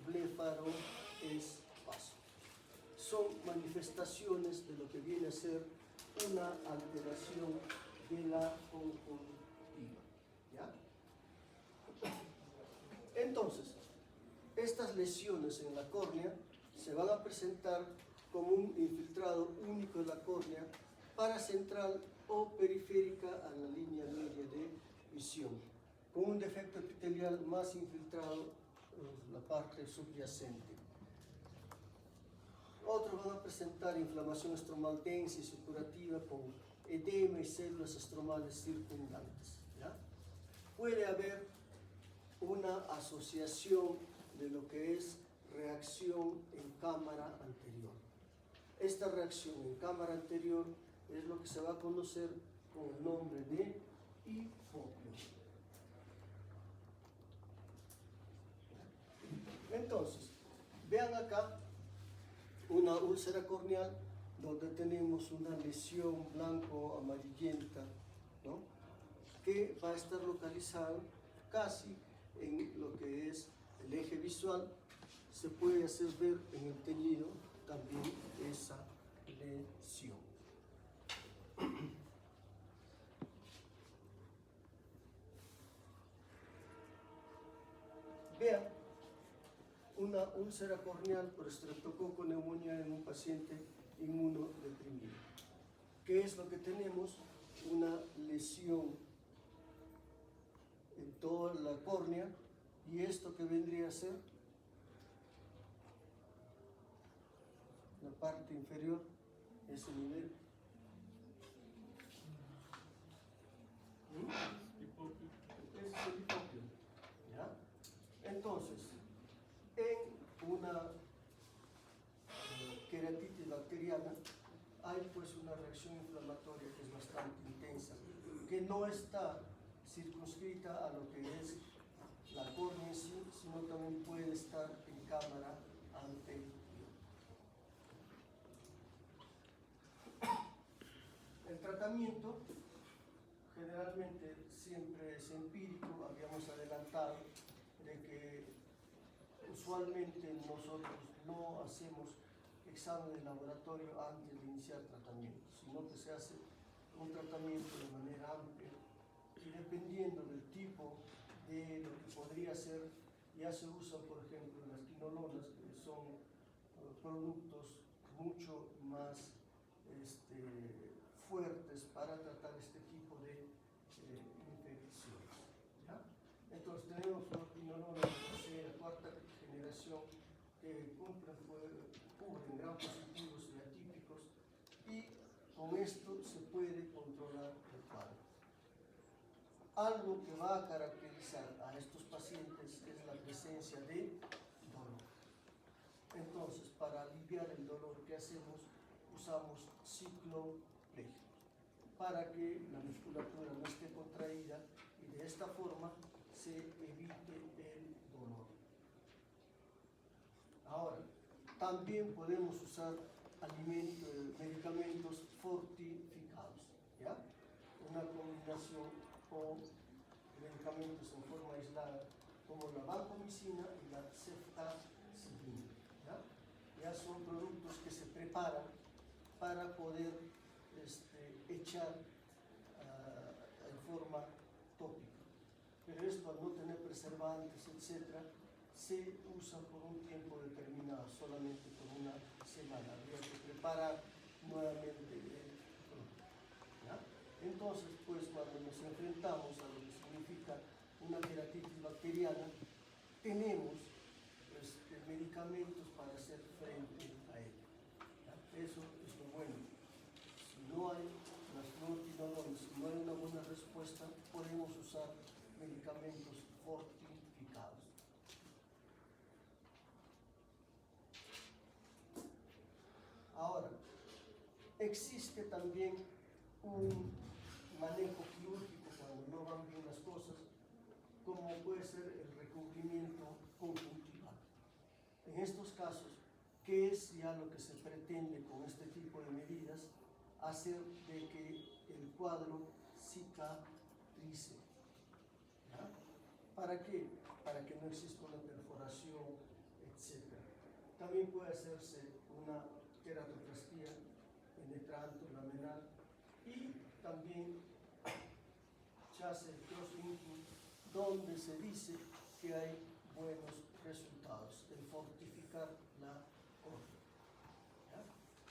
blefaroespasmo. Son manifestaciones de lo que viene a ser una alteración de la conjuntiva. ¿Ya? Entonces, estas lesiones en la córnea se van a presentar como un infiltrado único de la córnea, paracentral o periférica a la línea media de visión, con un defecto epitelial más infiltrado en la parte subyacente. Otros van a presentar inflamación estromal densa y supurativa con edema y células estromales circundantes. ¿Ya? Puede haber una asociación de lo que es reacción en cámara anterior. Esta reacción en cámara anterior es lo que se va a conocer con el nombre de hipopio. Entonces, vean acá una úlcera corneal donde tenemos una lesión blanco-amarillenta, ¿no? Que va a estar localizada casi en lo que es el eje visual. Se puede hacer ver en el teñido también esa lesión. Vean una una úlcera corneal por estreptococo neumonía en un paciente inmunodeprimido. ¿Qué es lo que tenemos? Una lesión en toda la córnea, y esto que vendría a ser la parte inferior, ese nivel. Ese es el hipócrita. ¿Ya? Entonces, en una queratitis bacteriana hay pues una reacción inflamatoria que es bastante intensa, que no está circunscrita a lo que es la córnea en sí, sino también puede estar en cámara anterior. El tratamiento generalmente siempre es empírico. Habíamos adelantado de que usualmente nosotros no hacemos examen de laboratorio antes de iniciar tratamiento, sino que se hace un tratamiento de manera amplia y dependiendo del tipo de lo que podría ser, ya se usan por ejemplo las quinolonas, que son productos mucho más fuertes para tratar este tipo de infecciones. ¿Ya? Entonces tenemos los quinolonas de tercera, cuarta generación que cubren gram positivos y atípicos, y con esto se puede controlar el cuadro. Algo que va a caracterizar a estos pacientes es la presencia de dolor. Entonces, para aliviar el dolor, ¿qué hacemos? Usamos cicloplegia para que la musculatura no esté contraída y de esta forma se evite el dolor. Ahora, también podemos usar medicamentos fortificados, ¿ya? Una combinación con medicamentos en forma aislada como la vancomicina y la ceftazidima. Ya son productos que se preparan para poder echar en forma tópica. Pero esto, al no tener preservantes, etc., se usa por un tiempo determinado, solamente por una semana. Habría que preparar nuevamente el producto. ¿Ya? Entonces, pues cuando nos enfrentamos a lo que significa una queratitis bacteriana, tenemos medicamentos para hacer frente a ello. ¿Ya? Eso es lo bueno. Si no hay las fluoroquinolonas, si no hay una buena respuesta, podemos usar medicamentos fortificados. Ahora, existe también un manejo quirúrgico cuando no van bien las cosas, como puede ser el recubrimiento conjuntival. En estos casos, ¿qué es ya lo que se pretende con este tipo de medidas? Hacer de que el cuadro cicatrice. ¿Ya? ¿Para qué? Para que no exista una perforación, etc. También puede hacerse una queratoplastia penetrante laminar y también se hace el cross-linking, donde se dice que hay buenos resultados en fortificar la córnea.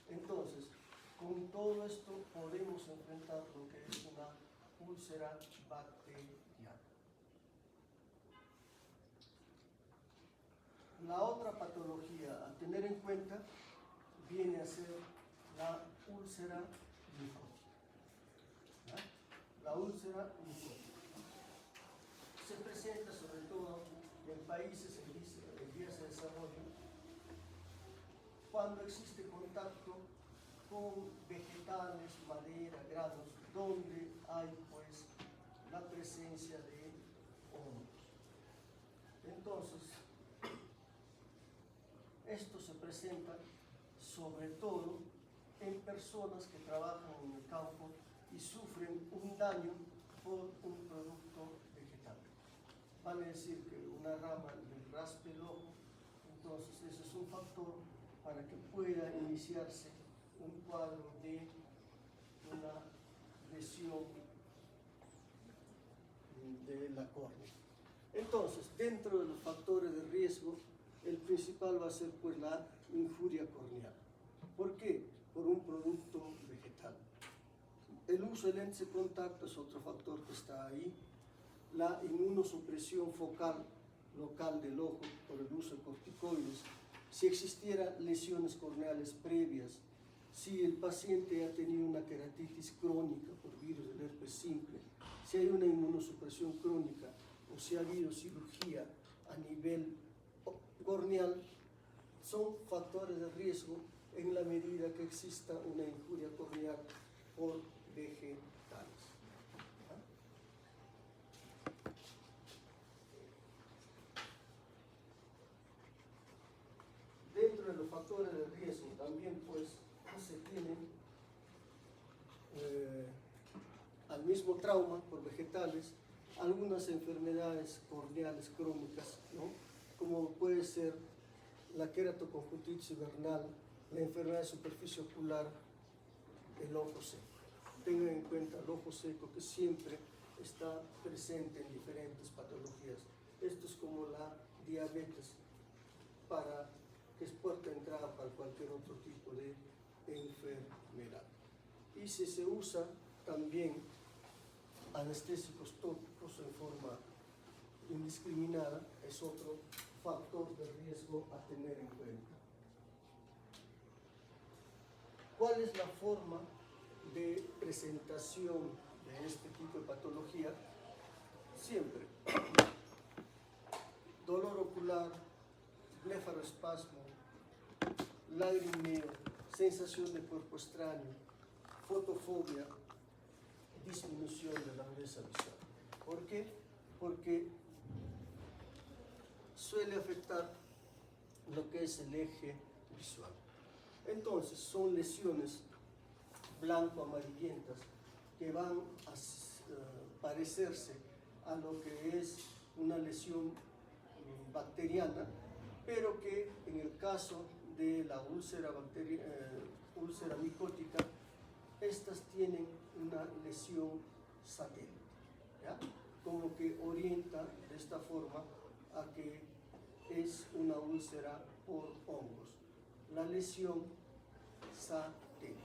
Entonces, con todo esto podemos enfrentar lo que es una úlcera bacteriana. La otra patología a tener en cuenta viene a ser la úlcera linfótica. La úlcera linfótica se presenta sobre todo en países en vías de desarrollo cuando existe contacto con vegetales, madera, granos, donde hay pues la presencia de hongos. Entonces, esto se presenta sobre todo en personas que trabajan en el campo y sufren un daño por un producto vegetal. Vale decir que una rama le raspe el ojo, entonces ese es un factor para que pueda iniciarse un cuadro de una lesión de la córnea. Entonces, dentro de los factores de riesgo el principal va a ser pues la injuria corneal. ¿Por qué? Por un producto vegetal. El uso de lentes de contacto es otro factor que está ahí. La inmunosupresión focal local del ojo por el uso de corticoides. Si existiera lesiones corneales previas, si el paciente ha tenido una queratitis crónica por virus del herpes simple, si hay una inmunosupresión crónica o si ha habido cirugía a nivel corneal, son factores de riesgo en la medida que exista una injuria corneal por vegetales. Dentro de los factores de riesgo también pues se tienen al mismo trauma por vegetales algunas enfermedades corneales crónicas, ¿no? Como puede ser la queratoconjuntivitis invernal, la enfermedad de superficie ocular, el ojo seco. Tengan en cuenta el ojo seco que siempre está presente en diferentes patologías. Esto es como la diabetes, que es puerta de entrada para cualquier otro tipo de enfermedad. Y si se usa también anestésicos tópicos en forma indiscriminada, es otro factor de riesgo a tener en cuenta. ¿Cuál es la forma de presentación de este tipo de patología? Siempre dolor ocular, blefaroespasmo, lagrimeo, sensación de cuerpo extraño, fotofobia, disminución de la agudeza visual. ¿Por qué? Porque suele afectar lo que es el eje visual. Entonces, son lesiones blanco-amarillentas que van a parecerse a lo que es una lesión bacteriana, pero que en el caso de la úlcera micótica, estas tienen una lesión satélite, ¿ya? Como que orienta de esta forma a que es una úlcera por hongos. La lesión satélite.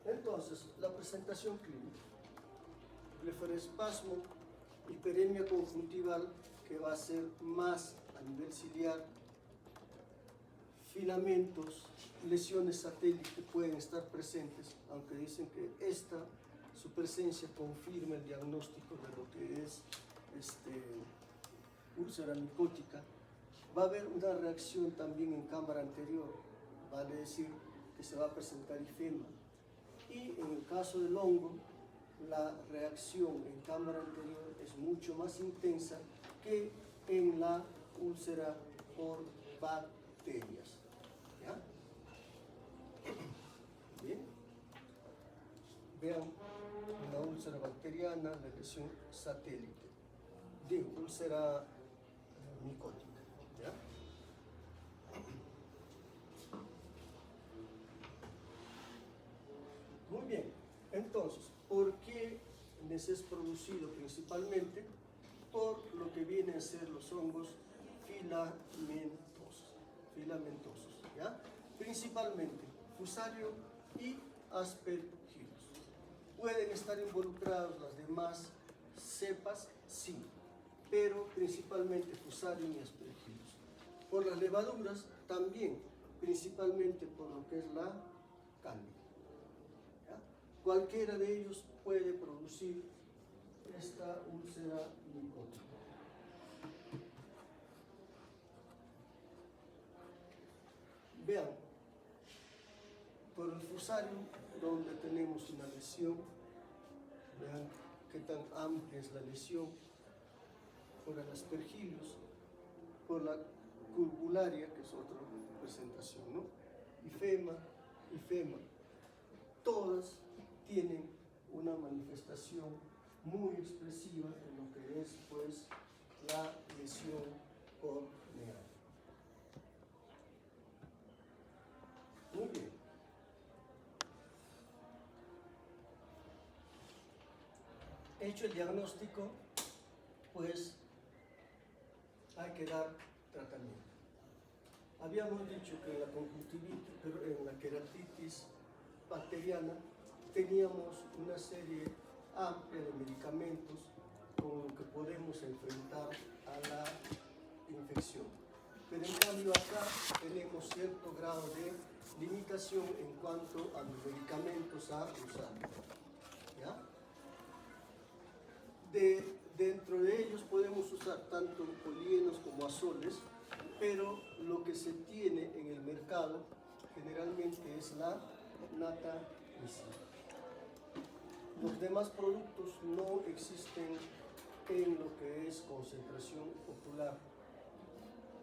Entonces, la presentación clínica. Blefaroespasmo, hiperemia conjuntival, que va a ser más a nivel ciliar, filamentos, lesiones satélites que pueden estar presentes, aunque dicen que su presencia confirma el diagnóstico de lo que es úlcera micótica. Va a haber una reacción también en cámara anterior, vale decir que se va a presentar ifema. Y en el caso del hongo, la reacción en cámara anterior es mucho más intensa que en la úlcera por bacterias. ¿Ya? Bien. Vean una úlcera bacteriana, la lesión satélite. Digo, úlcera micótica. ¿Ya? Muy bien. Entonces, ¿por qué es producido? Principalmente por lo que vienen a ser los hongos filamentosos, ¿ya? Principalmente Fusarium y Aspergillus. ¿Pueden estar involucrados las demás cepas? Sí, pero principalmente Fusarium y Aspergillus. Por las levaduras también, principalmente por lo que es la cándida. Cualquiera de ellos puede producir esta úlcera micótica. Vean, por el Fusarium, donde tenemos una lesión, vean qué tan amplia es la lesión. Por el Aspergillus, por la curvularia, que es otra presentación, ¿no? Ifema, todas tienen una manifestación muy expresiva en lo que es pues la lesión corneal. Muy bien. Hecho el diagnóstico, pues hay que dar tratamiento. Habíamos dicho que en la conjuntivitis, pero en la queratitis bacteriana teníamos una serie amplia de medicamentos con lo que podemos enfrentar a la infección. Pero en cambio acá tenemos cierto grado de limitación en cuanto a los medicamentos a usar. ¿Ya? Dentro de ellos podemos usar tanto polienos como azoles, pero lo que se tiene en el mercado generalmente es la natamicina. Los demás productos no existen en lo que es concentración popular,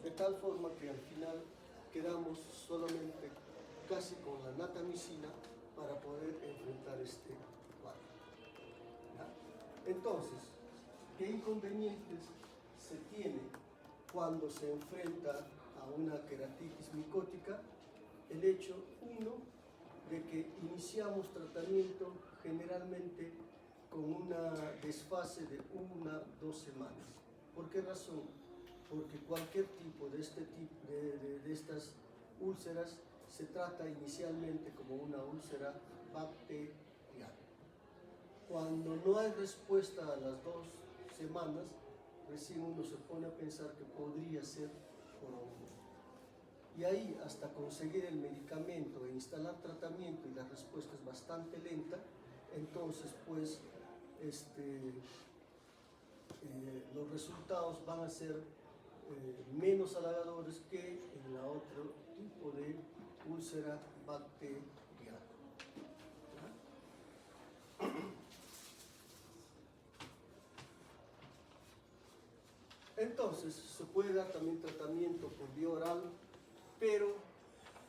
de tal forma que al final quedamos solamente casi con la natamicina para poder enfrentar este cuadro. ¿Ya? Entonces, ¿qué inconvenientes se tiene cuando se enfrenta a una queratitis micótica? El hecho, uno, de que iniciamos tratamiento generalmente con una desfase de 1 a 2 semanas. ¿Por qué razón? Porque cualquier tipo de estas úlceras se trata inicialmente como una úlcera bacteriana. Cuando no hay respuesta a las 2 semanas, recién uno se pone a pensar que podría ser por hongo. Y ahí, hasta conseguir el medicamento e instalar tratamiento y la respuesta es bastante lenta, entonces pues los resultados van a ser menos halagadores que en la otro tipo de úlcera bacteriana. Entonces, se puede dar también tratamiento por vía oral, pero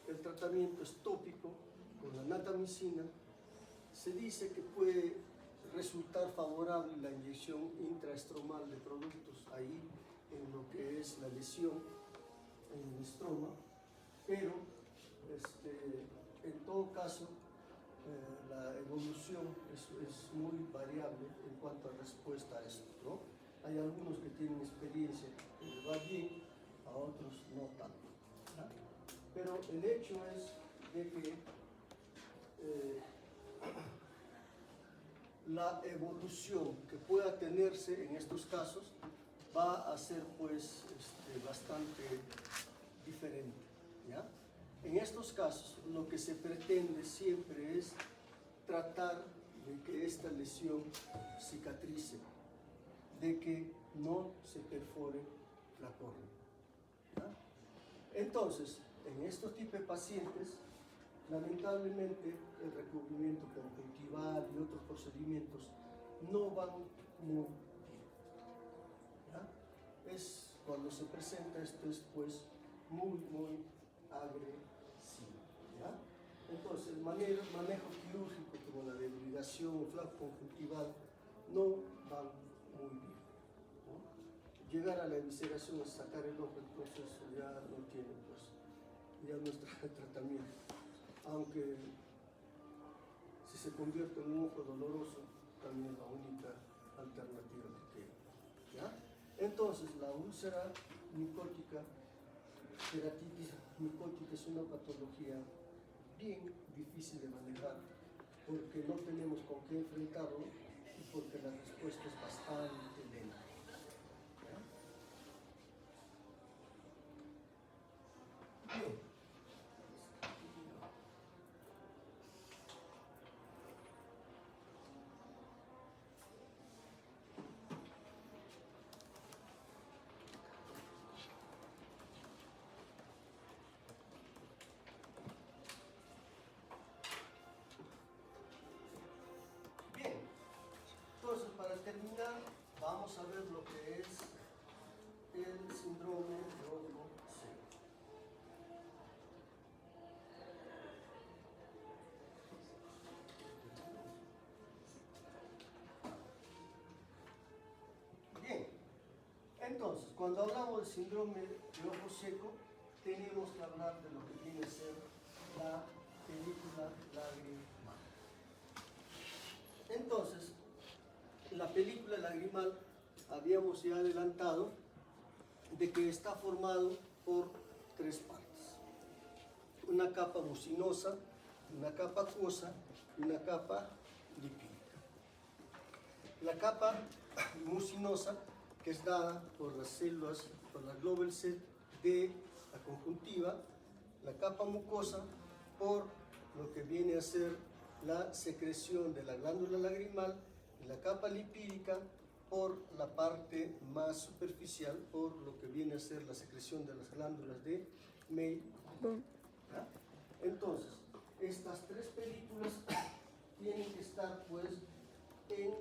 el tratamiento es tópico con la natamicina. Se dice que puede resultar favorable la inyección intraestromal de productos ahí en lo que es la lesión en el estroma, pero en todo caso la evolución es muy variable en cuanto a respuesta a esto, ¿no? Hay algunos que tienen experiencia que les va bien, a otros no tanto, ¿no? Pero el hecho es de que la evolución que pueda tenerse en estos casos va a ser pues bastante diferente, ¿ya? En estos casos lo que se pretende siempre es tratar de que esta lesión cicatrice, de que no se perfore la córnea, ¿ya? Entonces, en estos tipos de pacientes, lamentablemente el recubrimiento conjuntival y otros procedimientos no van muy bien, ¿ya? Es cuando se presenta esto es pues muy agresivo, ¿ya? Entonces el manejo quirúrgico como la debridación o flaco conjuntival no van muy bien, ¿no? Llegar a la evisceración es sacar el ojo, entonces ya no tiene pues ya nuestro tratamiento. Aunque si se convierte en un ojo doloroso, también es la única alternativa que queda, ¿ya? Entonces, la úlcera micótica, queratitis micótica, es una patología bien difícil de manejar porque no tenemos con qué enfrentarlo y porque la respuesta es bastante lenta, ¿ya? Bien. Entonces, para terminar, vamos a ver lo que es el síndrome de ojo seco. Bien, entonces, cuando hablamos de síndrome de ojo seco, tenemos que hablar de lo que viene a ser la película lagrimal. Entonces, la película lagrimal habíamos ya adelantado de que está formado por tres partes. Una capa mucinosa, una capa acuosa y una capa lipídica. La capa mucinosa, que es dada por las células, por la global cell de la conjuntiva, la capa mucosa por lo que viene a ser la secreción de la glándula lagrimal, y la capa lipídica por la parte más superficial, por lo que viene a ser la secreción de las glándulas de May. ¿Ya? Entonces, estas tres películas tienen que estar pues en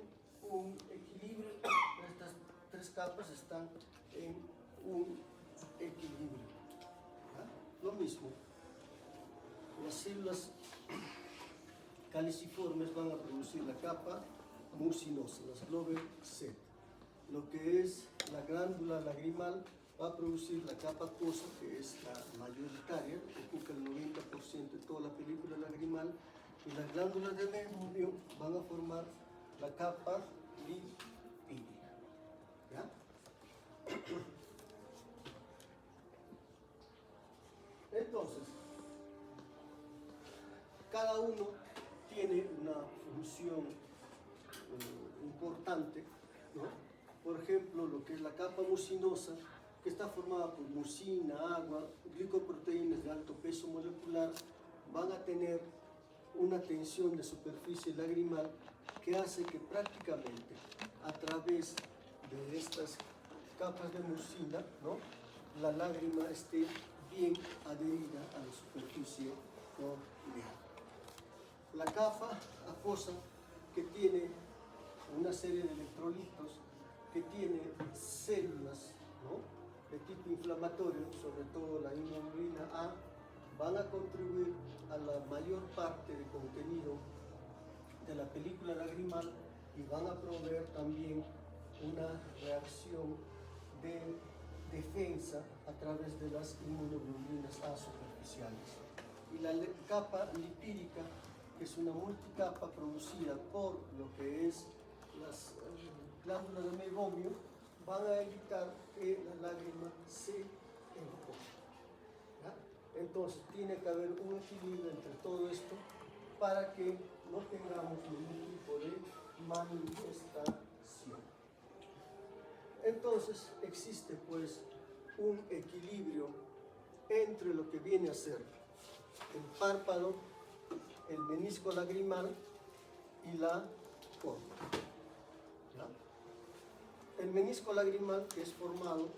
un equilibrio. Estas tres capas están en un equilibrio. ¿Ya? Lo mismo, las células caliciformes van a producir la capa mucinosa, las global cell. Lo que es la glándula lagrimal va a producir la capa acuosa, que es la mayoritaria, ocupa el 90% de toda la película lagrimal, y las glándulas de Meibomian van a formar la capa lipídica. ¿Ya? Entonces, cada uno tiene una función importante, ¿no? Por ejemplo, lo que es la capa mucinosa, que está formada por mucina, agua, glicoproteínas de alto peso molecular, van a tener una tensión de superficie lagrimal que hace que prácticamente a través de estas capas de mucina, ¿no?, la lágrima esté bien adherida a la superficie corneal. La capa acuosa, que tiene una serie de electrolitos, que tiene células, ¿no?, de tipo inflamatorio, sobre todo la inmunoglobulina A, van a contribuir a la mayor parte de contenido de la película lagrimal y van a proveer también una reacción de defensa a través de las inmunoglobulinas A superficiales. Y la capa lipídica, que es una multicapa producida por lo que es las glándulas de Meibomian, van a evitar que la lágrima se encoge. ¿Ya? Entonces tiene que haber un equilibrio entre todo esto para que no tengamos ningún tipo de manifestación. Entonces existe pues un equilibrio entre lo que viene a ser el párpado, el menisco lagrimal y la córnea. ¿Ya? El menisco lagrimal, que es formado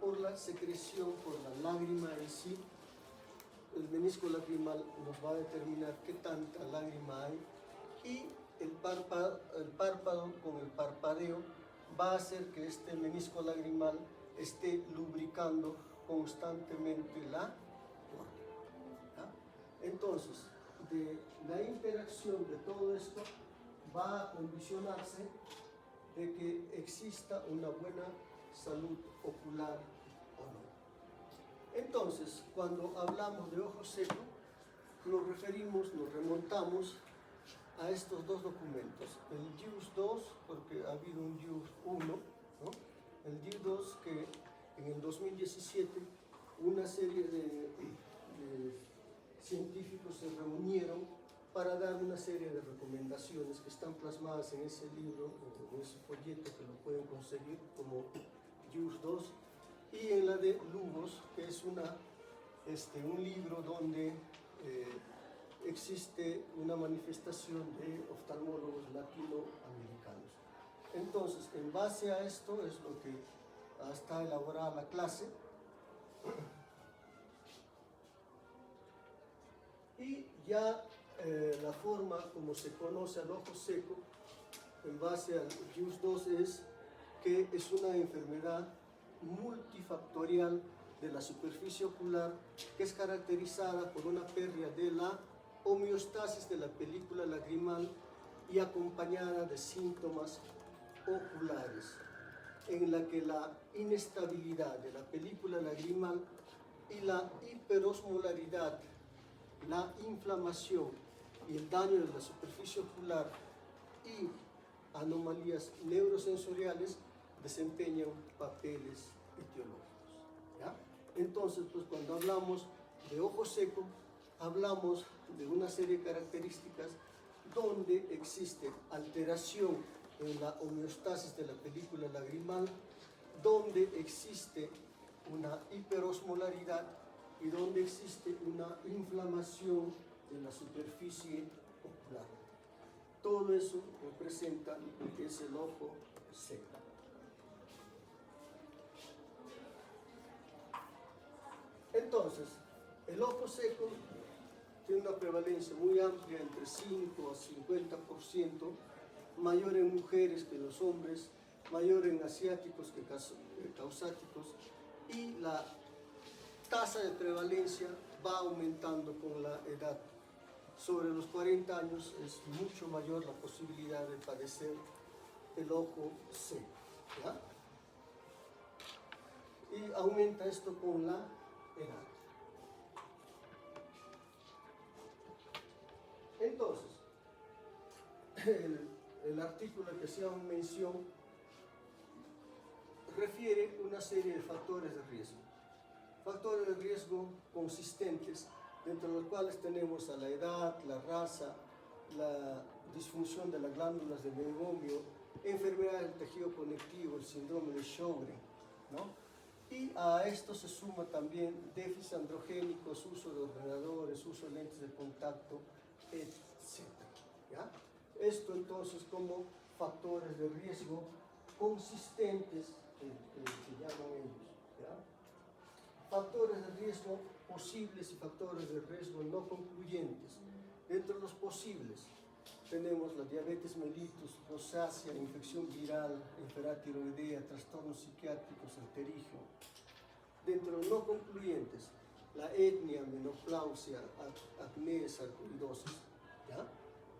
por la secreción, por la lágrima en sí. El menisco lagrimal nos va a determinar qué tanta lágrima hay, y el párpado con el parpadeo va a hacer que este menisco lagrimal esté lubricando constantemente la córnea. ¿Ya? Entonces, de la interacción de todo esto va a condicionarse de que exista una buena salud ocular o no. Entonces, cuando hablamos de ojo seco, nos remontamos a estos dos documentos, el JIUS 2, porque ha habido un JIUS 1, ¿no? El JIUS 2, que en el 2017 una serie de científicos se reunieron para dar una serie de recomendaciones que están plasmadas en ese libro, o en ese folleto, que lo pueden conseguir como JIUS 2, y en la de Lubos, que es un libro donde existe una manifestación de oftalmólogos latinoamericanos. Entonces, en base a esto es lo que está elaborada la clase. Y ya la forma como se conoce al ojo seco, en base al JIUS 2, es que es una enfermedad multifactorial de la superficie ocular, que es caracterizada por una pérdida de la homeostasis de la película lagrimal y acompañada de síntomas oculares, en la que la inestabilidad de la película lagrimal y la hiperosmolaridad, la inflamación y el daño de la superficie ocular y anomalías neurosensoriales desempeñan papeles etiológicos, ¿ya? Entonces, pues cuando hablamos de ojo seco, hablamos de una serie de características donde existe alteración en la homeostasis de la película lagrimal, donde existe una hiperosmolaridad y donde existe una inflamación de la superficie ocular. Todo eso representa lo que es el ojo seco. Entonces, el ojo seco tiene una prevalencia muy amplia, entre 5 a 50%, mayor en mujeres que en los hombres, mayor en asiáticos que causáticos, y la tasa de prevalencia va aumentando con la edad. Sobre los 40 años es mucho mayor la posibilidad de padecer el ojo seco, ¿ya? Y aumenta esto con la edad. Entonces, el artículo al que hacíamos mención refiere una serie de factores de riesgo. Factores de riesgo consistentes, dentro de los cuales tenemos a la edad, la raza, la disfunción de las glándulas de Meibomian, enfermedad del tejido conectivo, el síndrome de Sjögren, ¿no? Y a esto se suma también déficits androgénicos, uso de ordenadores, uso de lentes de contacto, etc. ¿Ya? Esto entonces como factores de riesgo consistentes que llaman ellos. ¿Ya? Factores de riesgo posibles y factores de riesgo no concluyentes. Dentro de los posibles tenemos la diabetes mellitus, rosácea, infección viral, enfermedad tiroidea, trastornos psiquiátricos, el terigio. Dentro de los no concluyentes, la etnia, menopausia, acné, sarcoidosis. ¿Ya?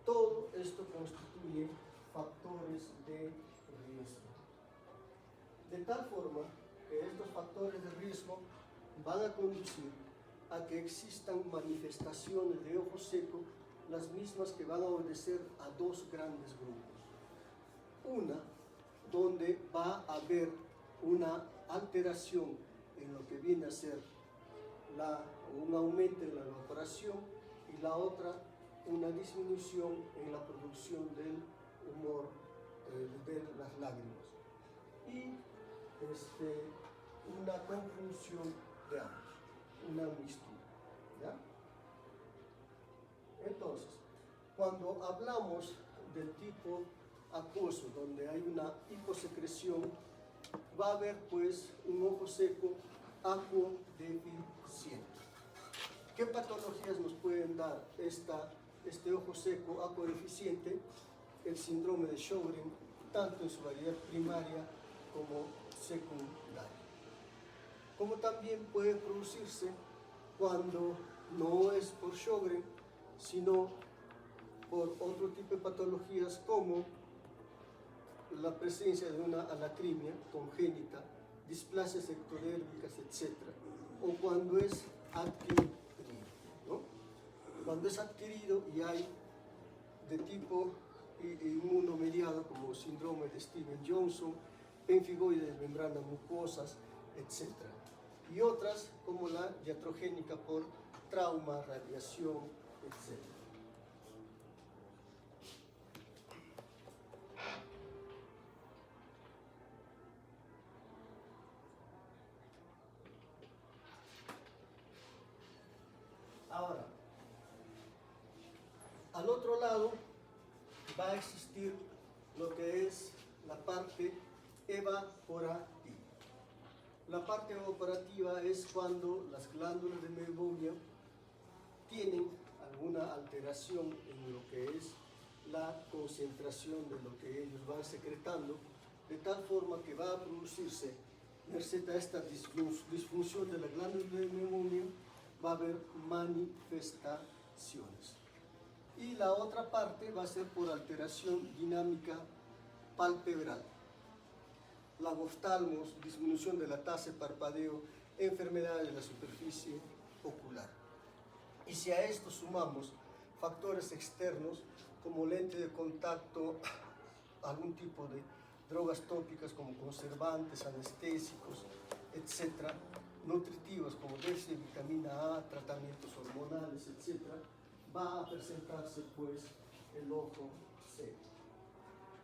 Todo esto constituye factores de riesgo. De tal forma que estos factores de riesgo van a conducir a que existan manifestaciones de ojo seco, las mismas que van a obedecer a dos grandes grupos. Una, donde va a haber una alteración en lo que viene a ser un aumento en la evaporación, y la otra, una disminución en la producción del humor, de las lágrimas. Y una conjunción de ambos, una mixtura. ¿Ya? Entonces, cuando hablamos del tipo acuoso, donde hay una hiposecreción, va a haber pues un ojo seco acuodeficiente. ¿Qué patologías nos pueden dar este ojo seco acuodeficiente? El síndrome de Sjögren, tanto en su variedad primaria como secundaria. Como también puede producirse cuando no es por Sjögren, sino por otro tipo de patologías como la presencia de una alacrimia congénita, displasias ectodérmicas, etc. O cuando es adquirido, ¿no? Cuando es adquirido y hay de tipo inmunomediado como síndrome de Steven-Johnson, pemfigoide de membranas mucosas, etc. Y otras como la iatrogénica por trauma, radiación, etc. Ahora, al otro lado va a existir lo que es la parte evaporativa. La parte evaporativa es cuando las glándulas de Meibomian tienen alguna alteración en lo que es la concentración de lo que ellos van secretando, de tal forma que va a producirse, merced a esta disfunción de la glándula de Meibomian, va a haber manifestaciones. Y la otra parte va a ser por alteración dinámica palpebral. Lagoftalmos, disminución de la tasa de parpadeo, enfermedades de la superficie ocular. Y si a esto sumamos factores externos como lente de contacto, algún tipo de drogas tópicas como conservantes, anestésicos, etc., nutritivas como déficit de vitamina A, tratamientos hormonales, etc., va a presentarse pues el ojo seco.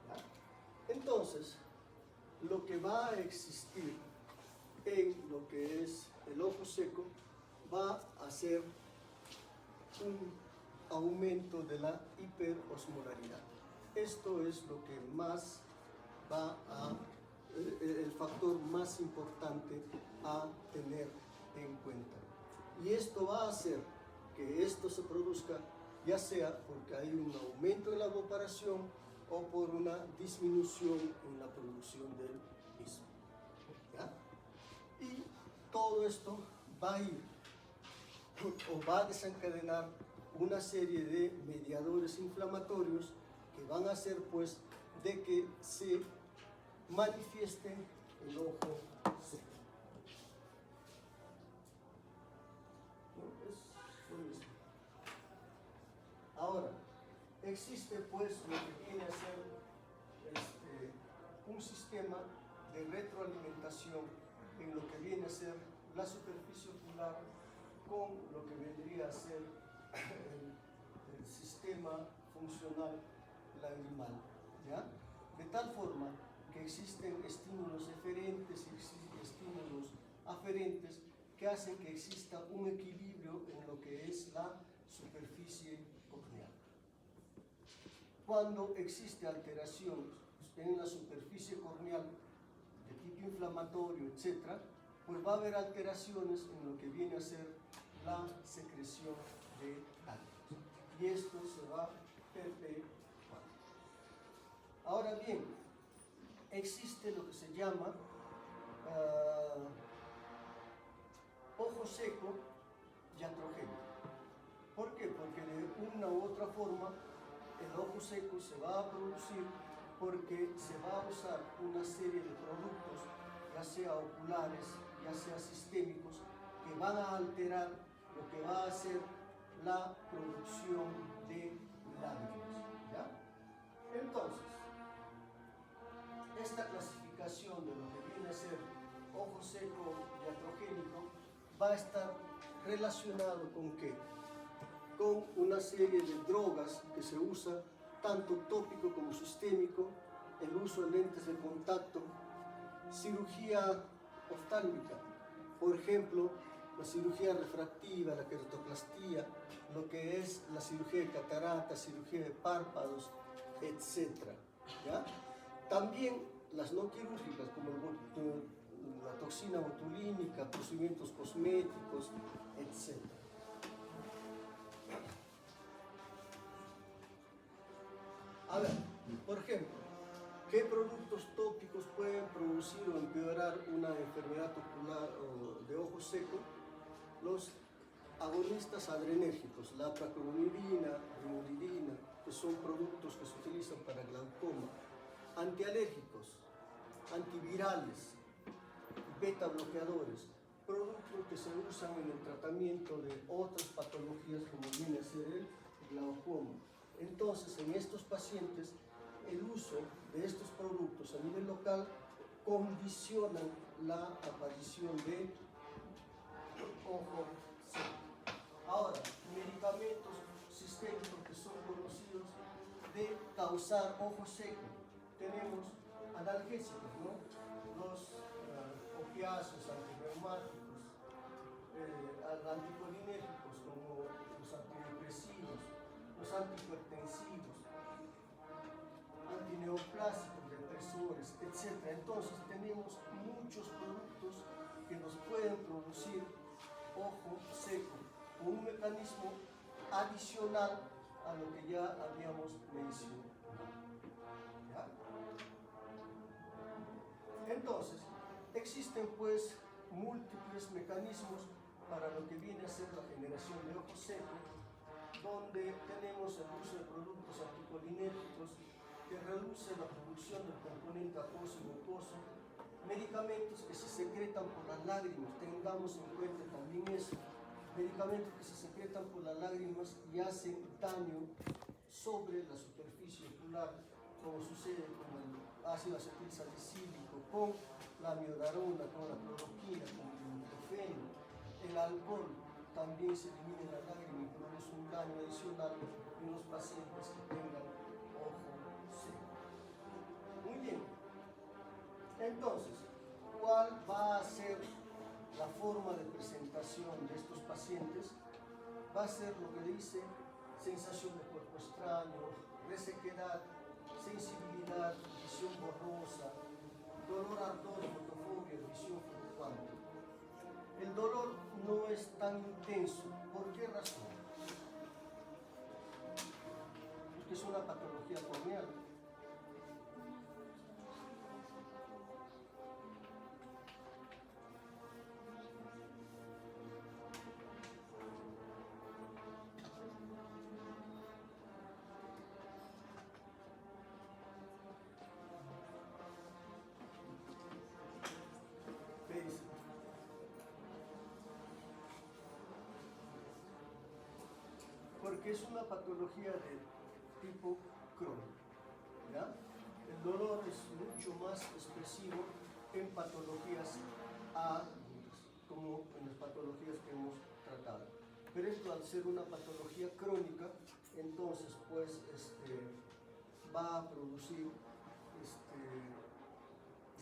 ¿Ya? Entonces, lo que va a existir en lo que es el ojo seco va a ser un aumento de la hiperosmolaridad. Esto es lo que más va a, el factor más importante a tener en cuenta. Y esto va a hacer que esto se produzca ya sea porque hay un aumento en la evaporación o por una disminución en la producción del mismo. ¿Ya? Y todo esto va a ir o va a desencadenar una serie de mediadores inflamatorios que van a hacer pues de que se manifieste el ojo seco. ¿No? Es lo mismo. Ahora, existe pues lo que viene a ser un sistema de retroalimentación en lo que viene a ser la superficie ocular con lo que vendría a ser el sistema funcional lagrimal, ¿ya? De tal forma que existen estímulos eferentes y estímulos aferentes que hacen que exista un equilibrio en lo que es la superficie corneal. Cuando existe alteración en la superficie corneal de tipo inflamatorio, etc., pues va a haber alteraciones en lo que viene a ser la secreción de lágrimas. Y esto se va a perpetuar. Ahora bien, existe lo que se llama ojo seco iatrogénico. ¿Por qué? Porque de una u otra forma el ojo seco se va a producir porque se va a usar una serie de productos, ya sea oculares, ya sea sistémicos, que van a alterar lo que va a ser la producción de lágrimas, ¿ya? Entonces, esta clasificación de lo que viene a ser ojo seco iatrogénico va a estar relacionado con ¿qué? Con una serie de drogas que se usa tanto tópico como sistémico, el uso de lentes de contacto, cirugía oftálmica, por ejemplo, la cirugía refractiva, la queratoplastia, lo que es la cirugía de catarata, cirugía de párpados, etc. ¿Ya? También las no quirúrgicas, como la toxina botulínica, procedimientos cosméticos, etc. A ver, por ejemplo, ¿qué productos tópicos pueden producir o empeorar una enfermedad ocular o de ojo seco? Los agonistas adrenérgicos, la praconilina, rimulidina, que son productos que se utilizan para glaucoma, antialérgicos, antivirales, beta bloqueadores, productos que se usan en el tratamiento de otras patologías como viene a ser el glaucoma. Entonces, en estos pacientes, el uso de estos productos a nivel local condiciona la aparición de ojo seco. Ahora, medicamentos sistémicos que son conocidos de causar ojo seco. Tenemos analgésicos, ¿no? Los opiáceos, antirreumáticos, anticolinérgicos como los antidepresivos, los antihipertensivos, antineoplásicos, depresores, etc. Entonces tenemos muchos productos que nos pueden producir ojo seco, con un mecanismo adicional a lo que ya habíamos mencionado. ¿Ya? Entonces, existen pues múltiples mecanismos para lo que viene a ser la generación de ojo seco, donde tenemos el uso de productos anticolinérgicos que reducen la producción del componente acuoso y mucoso, medicamentos que se secretan por las lágrimas, tengamos en cuenta también eso, medicamentos que se secretan por las lágrimas y hacen daño sobre la superficie ocular, como sucede con el ácido acetilsalicílico, con la amiodarona, con la cloroquina, con el ibuprofeno. El alcohol también se elimina en la lágrima y produce un daño adicional en los pacientes que tengan ojo seco. Muy bien. Entonces, ¿cuál va a ser la forma de presentación de estos pacientes? Va a ser lo que dice sensación de cuerpo extraño, resequedad, sensibilidad, visión borrosa, dolor ardor, fotofobia, visión fluctuante. El dolor no es tan intenso. ¿Por qué razón? Porque es una patología corneal. ¿Veis? Porque es una patología de tipo crónico, ¿ya? El dolor es mucho más expresivo en patologías agudas, como en las patologías que hemos tratado. Pero esto, al ser una patología crónica, entonces pues va a producir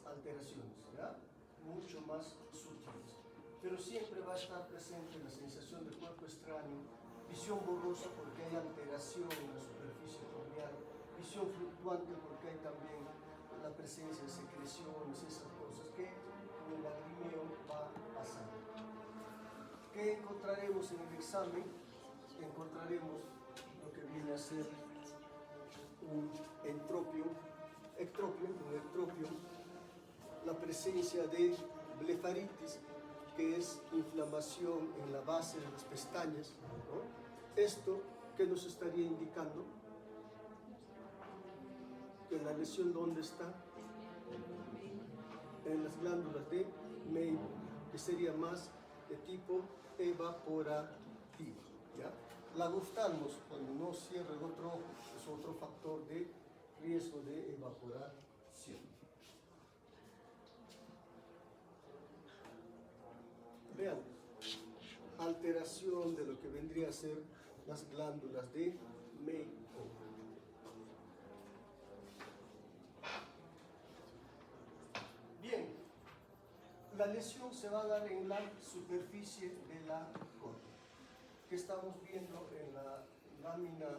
alteraciones, ¿ya? Mucho más sutiles. Pero siempre va a estar presente la sensación de cuerpo extraño, visión borrosa porque hay alteración en la superficie corneal, visión fluctuante porque hay también la presencia de secreciones, esas cosas que con el lagrimeo va pasando. ¿Qué encontraremos en el examen? Encontraremos lo que viene a ser un ectropio, la presencia de blefaritis, que es inflamación en la base de las pestañas, ¿no? Esto que nos estaría indicando que la lesión, ¿dónde está? En las glándulas de Meiboom, que sería más de tipo evaporativo, ¿ya? La oftalmos, cuando no cierra el otro ojo, es otro factor de riesgo de evaporación. Vean, alteración de lo que vendría a ser las glándulas de Meiboom. Bien, la lesión se va a dar en la superficie de la córnea, que estamos viendo en la lámina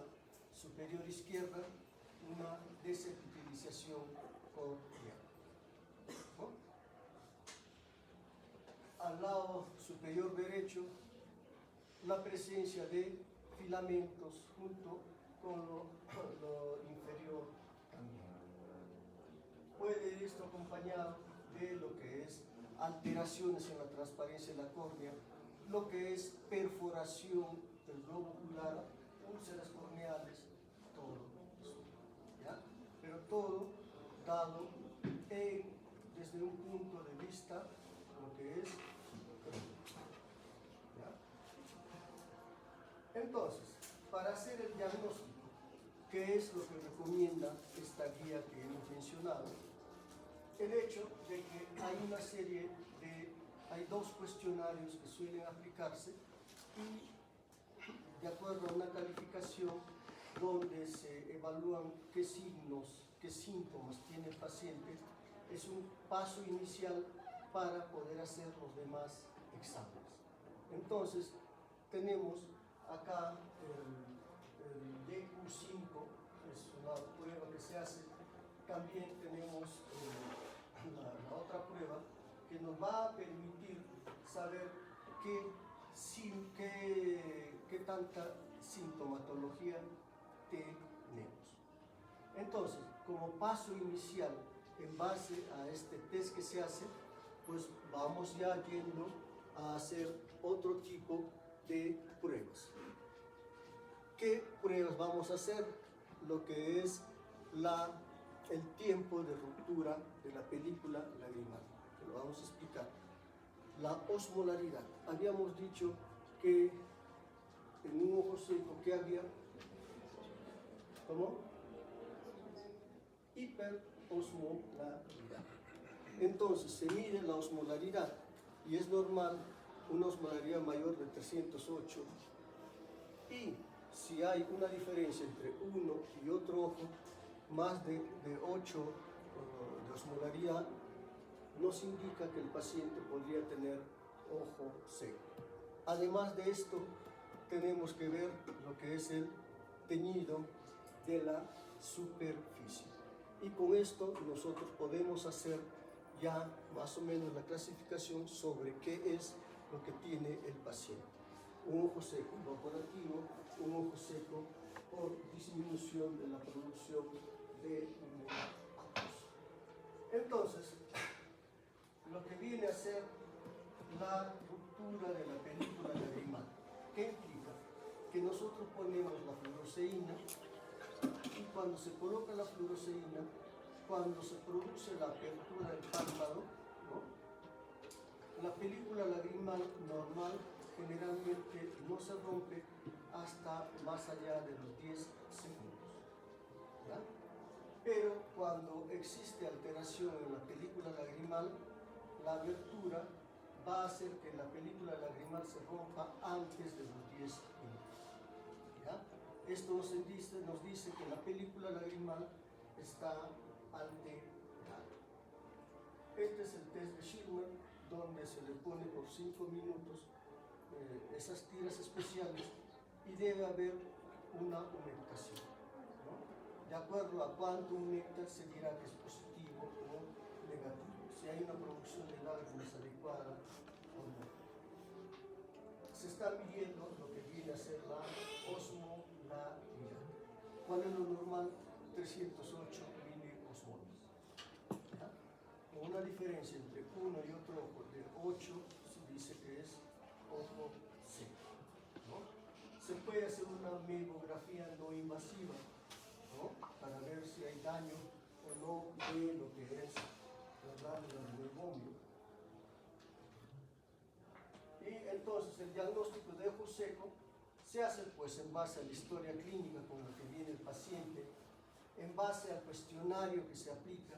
superior izquierda, una desepitelización corneal, ¿no? Al lado superior derecho, la presencia de filamentos junto con lo inferior también. Puede ir esto acompañado de lo que es alteraciones en la transparencia de la córnea, lo que es perforación del globo ocular, úlceras corneales, todo eso, ¿ya? Pero todo dado desde un punto de vista lo que es crónico, ¿ya? Entonces, para hacer el diagnóstico, ¿qué es lo que recomienda esta guía que hemos mencionado? El hecho de que hay dos cuestionarios que suelen aplicarse y de acuerdo a una calificación donde se evalúan qué signos, qué síntomas tiene el paciente, es un paso inicial para poder hacer los demás exámenes. Entonces, tenemos acá el DQ5, es una prueba que se hace. También tenemos la otra prueba que nos va a permitir saber qué tanta sintomatología tenemos. Entonces, como paso inicial, en base a este test que se hace, pues vamos ya yendo a hacer otro tipo de pruebas. ¿Qué pruebas vamos a hacer? Lo que es el tiempo de ruptura de la película lagrimal, que lo vamos a explicar. La osmolaridad. Habíamos dicho que en un ojo seco, ¿qué había? ¿Cómo? osmolaridad. Entonces se mide la osmolaridad y es normal una osmolaridad mayor de 308, y si hay una diferencia entre uno y otro ojo, más de 8 de osmolaridad, nos indica que el paciente podría tener ojo seco. Además de esto, tenemos que ver lo que es el teñido de la superficie. Y con esto nosotros podemos hacer ya más o menos la clasificación sobre qué es lo que tiene el paciente. Un ojo seco evaporativo, un ojo seco por disminución de la producción de acuoso. Entonces, lo que viene a ser la ruptura de la película lagrimal, ¿qué implica? Que nosotros ponemos la fluoresceína, y cuando se coloca la fluoresceína, cuando se produce la apertura del párpado, ¿no?, la película lagrimal normal generalmente no se rompe hasta más allá de los 10 segundos. ¿Ya? Pero cuando existe alteración en la película lagrimal, la abertura va a hacer que la película lagrimal se rompa antes de los 10 minutos. ¿Ya? Esto nos dice que la película lagrimal está alterada. Este es el test de Schirmer, donde se le pone por 5 minutos esas tiras especiales y debe haber una humectación, ¿no? De acuerdo a cuánto humecta se dirá que es positivo o negativo, si hay una producción de lágrimas adecuada o no. Se está midiendo lo que viene a ser la osmolaridad. ¿Cuál es lo normal? 308 miliosmoles. Con una diferencia entre uno y otro ojo de 8, se dice que es ojo seco, ¿no? Se puede hacer una memografía no invasiva, ¿no?, para ver si hay daño o no de lo que es la glándula del meiomio. Y entonces el diagnóstico de ojo seco se hace pues en base a la historia clínica con la que viene el paciente, en base al cuestionario que se aplica,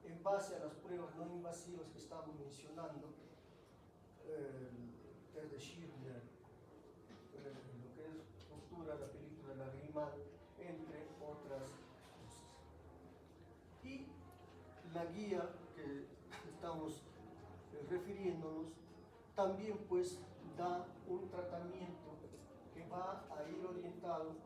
en base a las pruebas no invasivas que estamos mencionando, test de Schirmer, lo que es ruptura de la película lagrimal, entre otras cosas. Y la guía que estamos refiriéndonos también pues da un tratamiento que va a ir orientado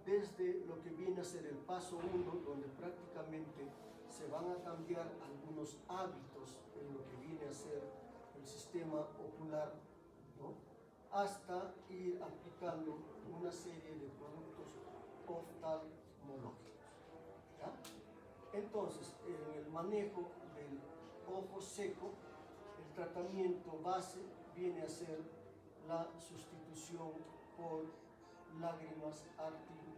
desde lo que viene a ser el paso 1, donde prácticamente se van a cambiar algunos hábitos en lo que viene a ser el sistema ocular, ¿no?, hasta ir aplicando una serie de productos oftalmológicos. ¿Ya? Entonces, en el manejo del ojo seco, el tratamiento base viene a ser la sustitución por lágrimas artificiales.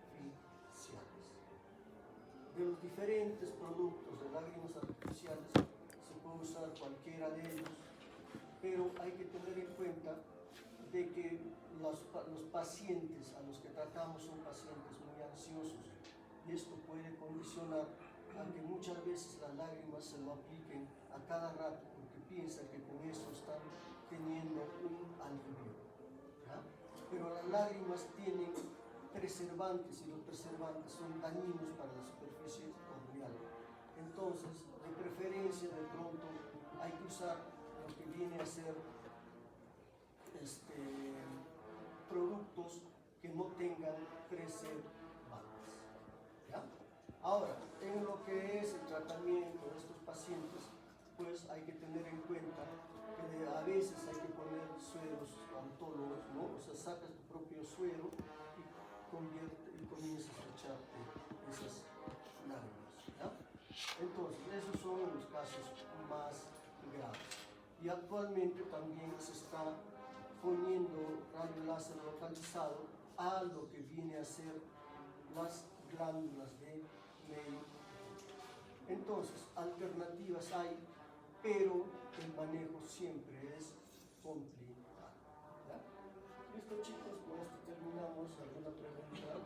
De los diferentes productos de lágrimas artificiales se puede usar cualquiera de ellos, pero hay que tener en cuenta de que los pacientes a los que tratamos son pacientes muy ansiosos, y esto puede condicionar a que muchas veces las lágrimas se lo apliquen a cada rato porque piensan que con eso están teniendo un alivio. ¿Ya? Pero las lágrimas tienen preservantes y los preservantes son dañinos para la superficie corneal. Entonces, de preferencia, de pronto, hay que usar lo que viene a ser productos que no tengan preservantes. ¿Ya? Ahora, en lo que es el tratamiento de estos pacientes, pues hay que tener en cuenta que a veces hay que poner sueros autólogos, ¿no? O sea, sacas tu propio suero y comienzas a echarte esas lágrimas. ¿Ya? Entonces, esos son los casos más graves. Y actualmente también se está poniendo rayo láser localizado a lo que viene a ser las glándulas de Meiomio. Entonces, alternativas hay, pero el manejo siempre es complicado. ¿Ya? Listo, chicos, con esto terminamos. ¿Alguna pregunta?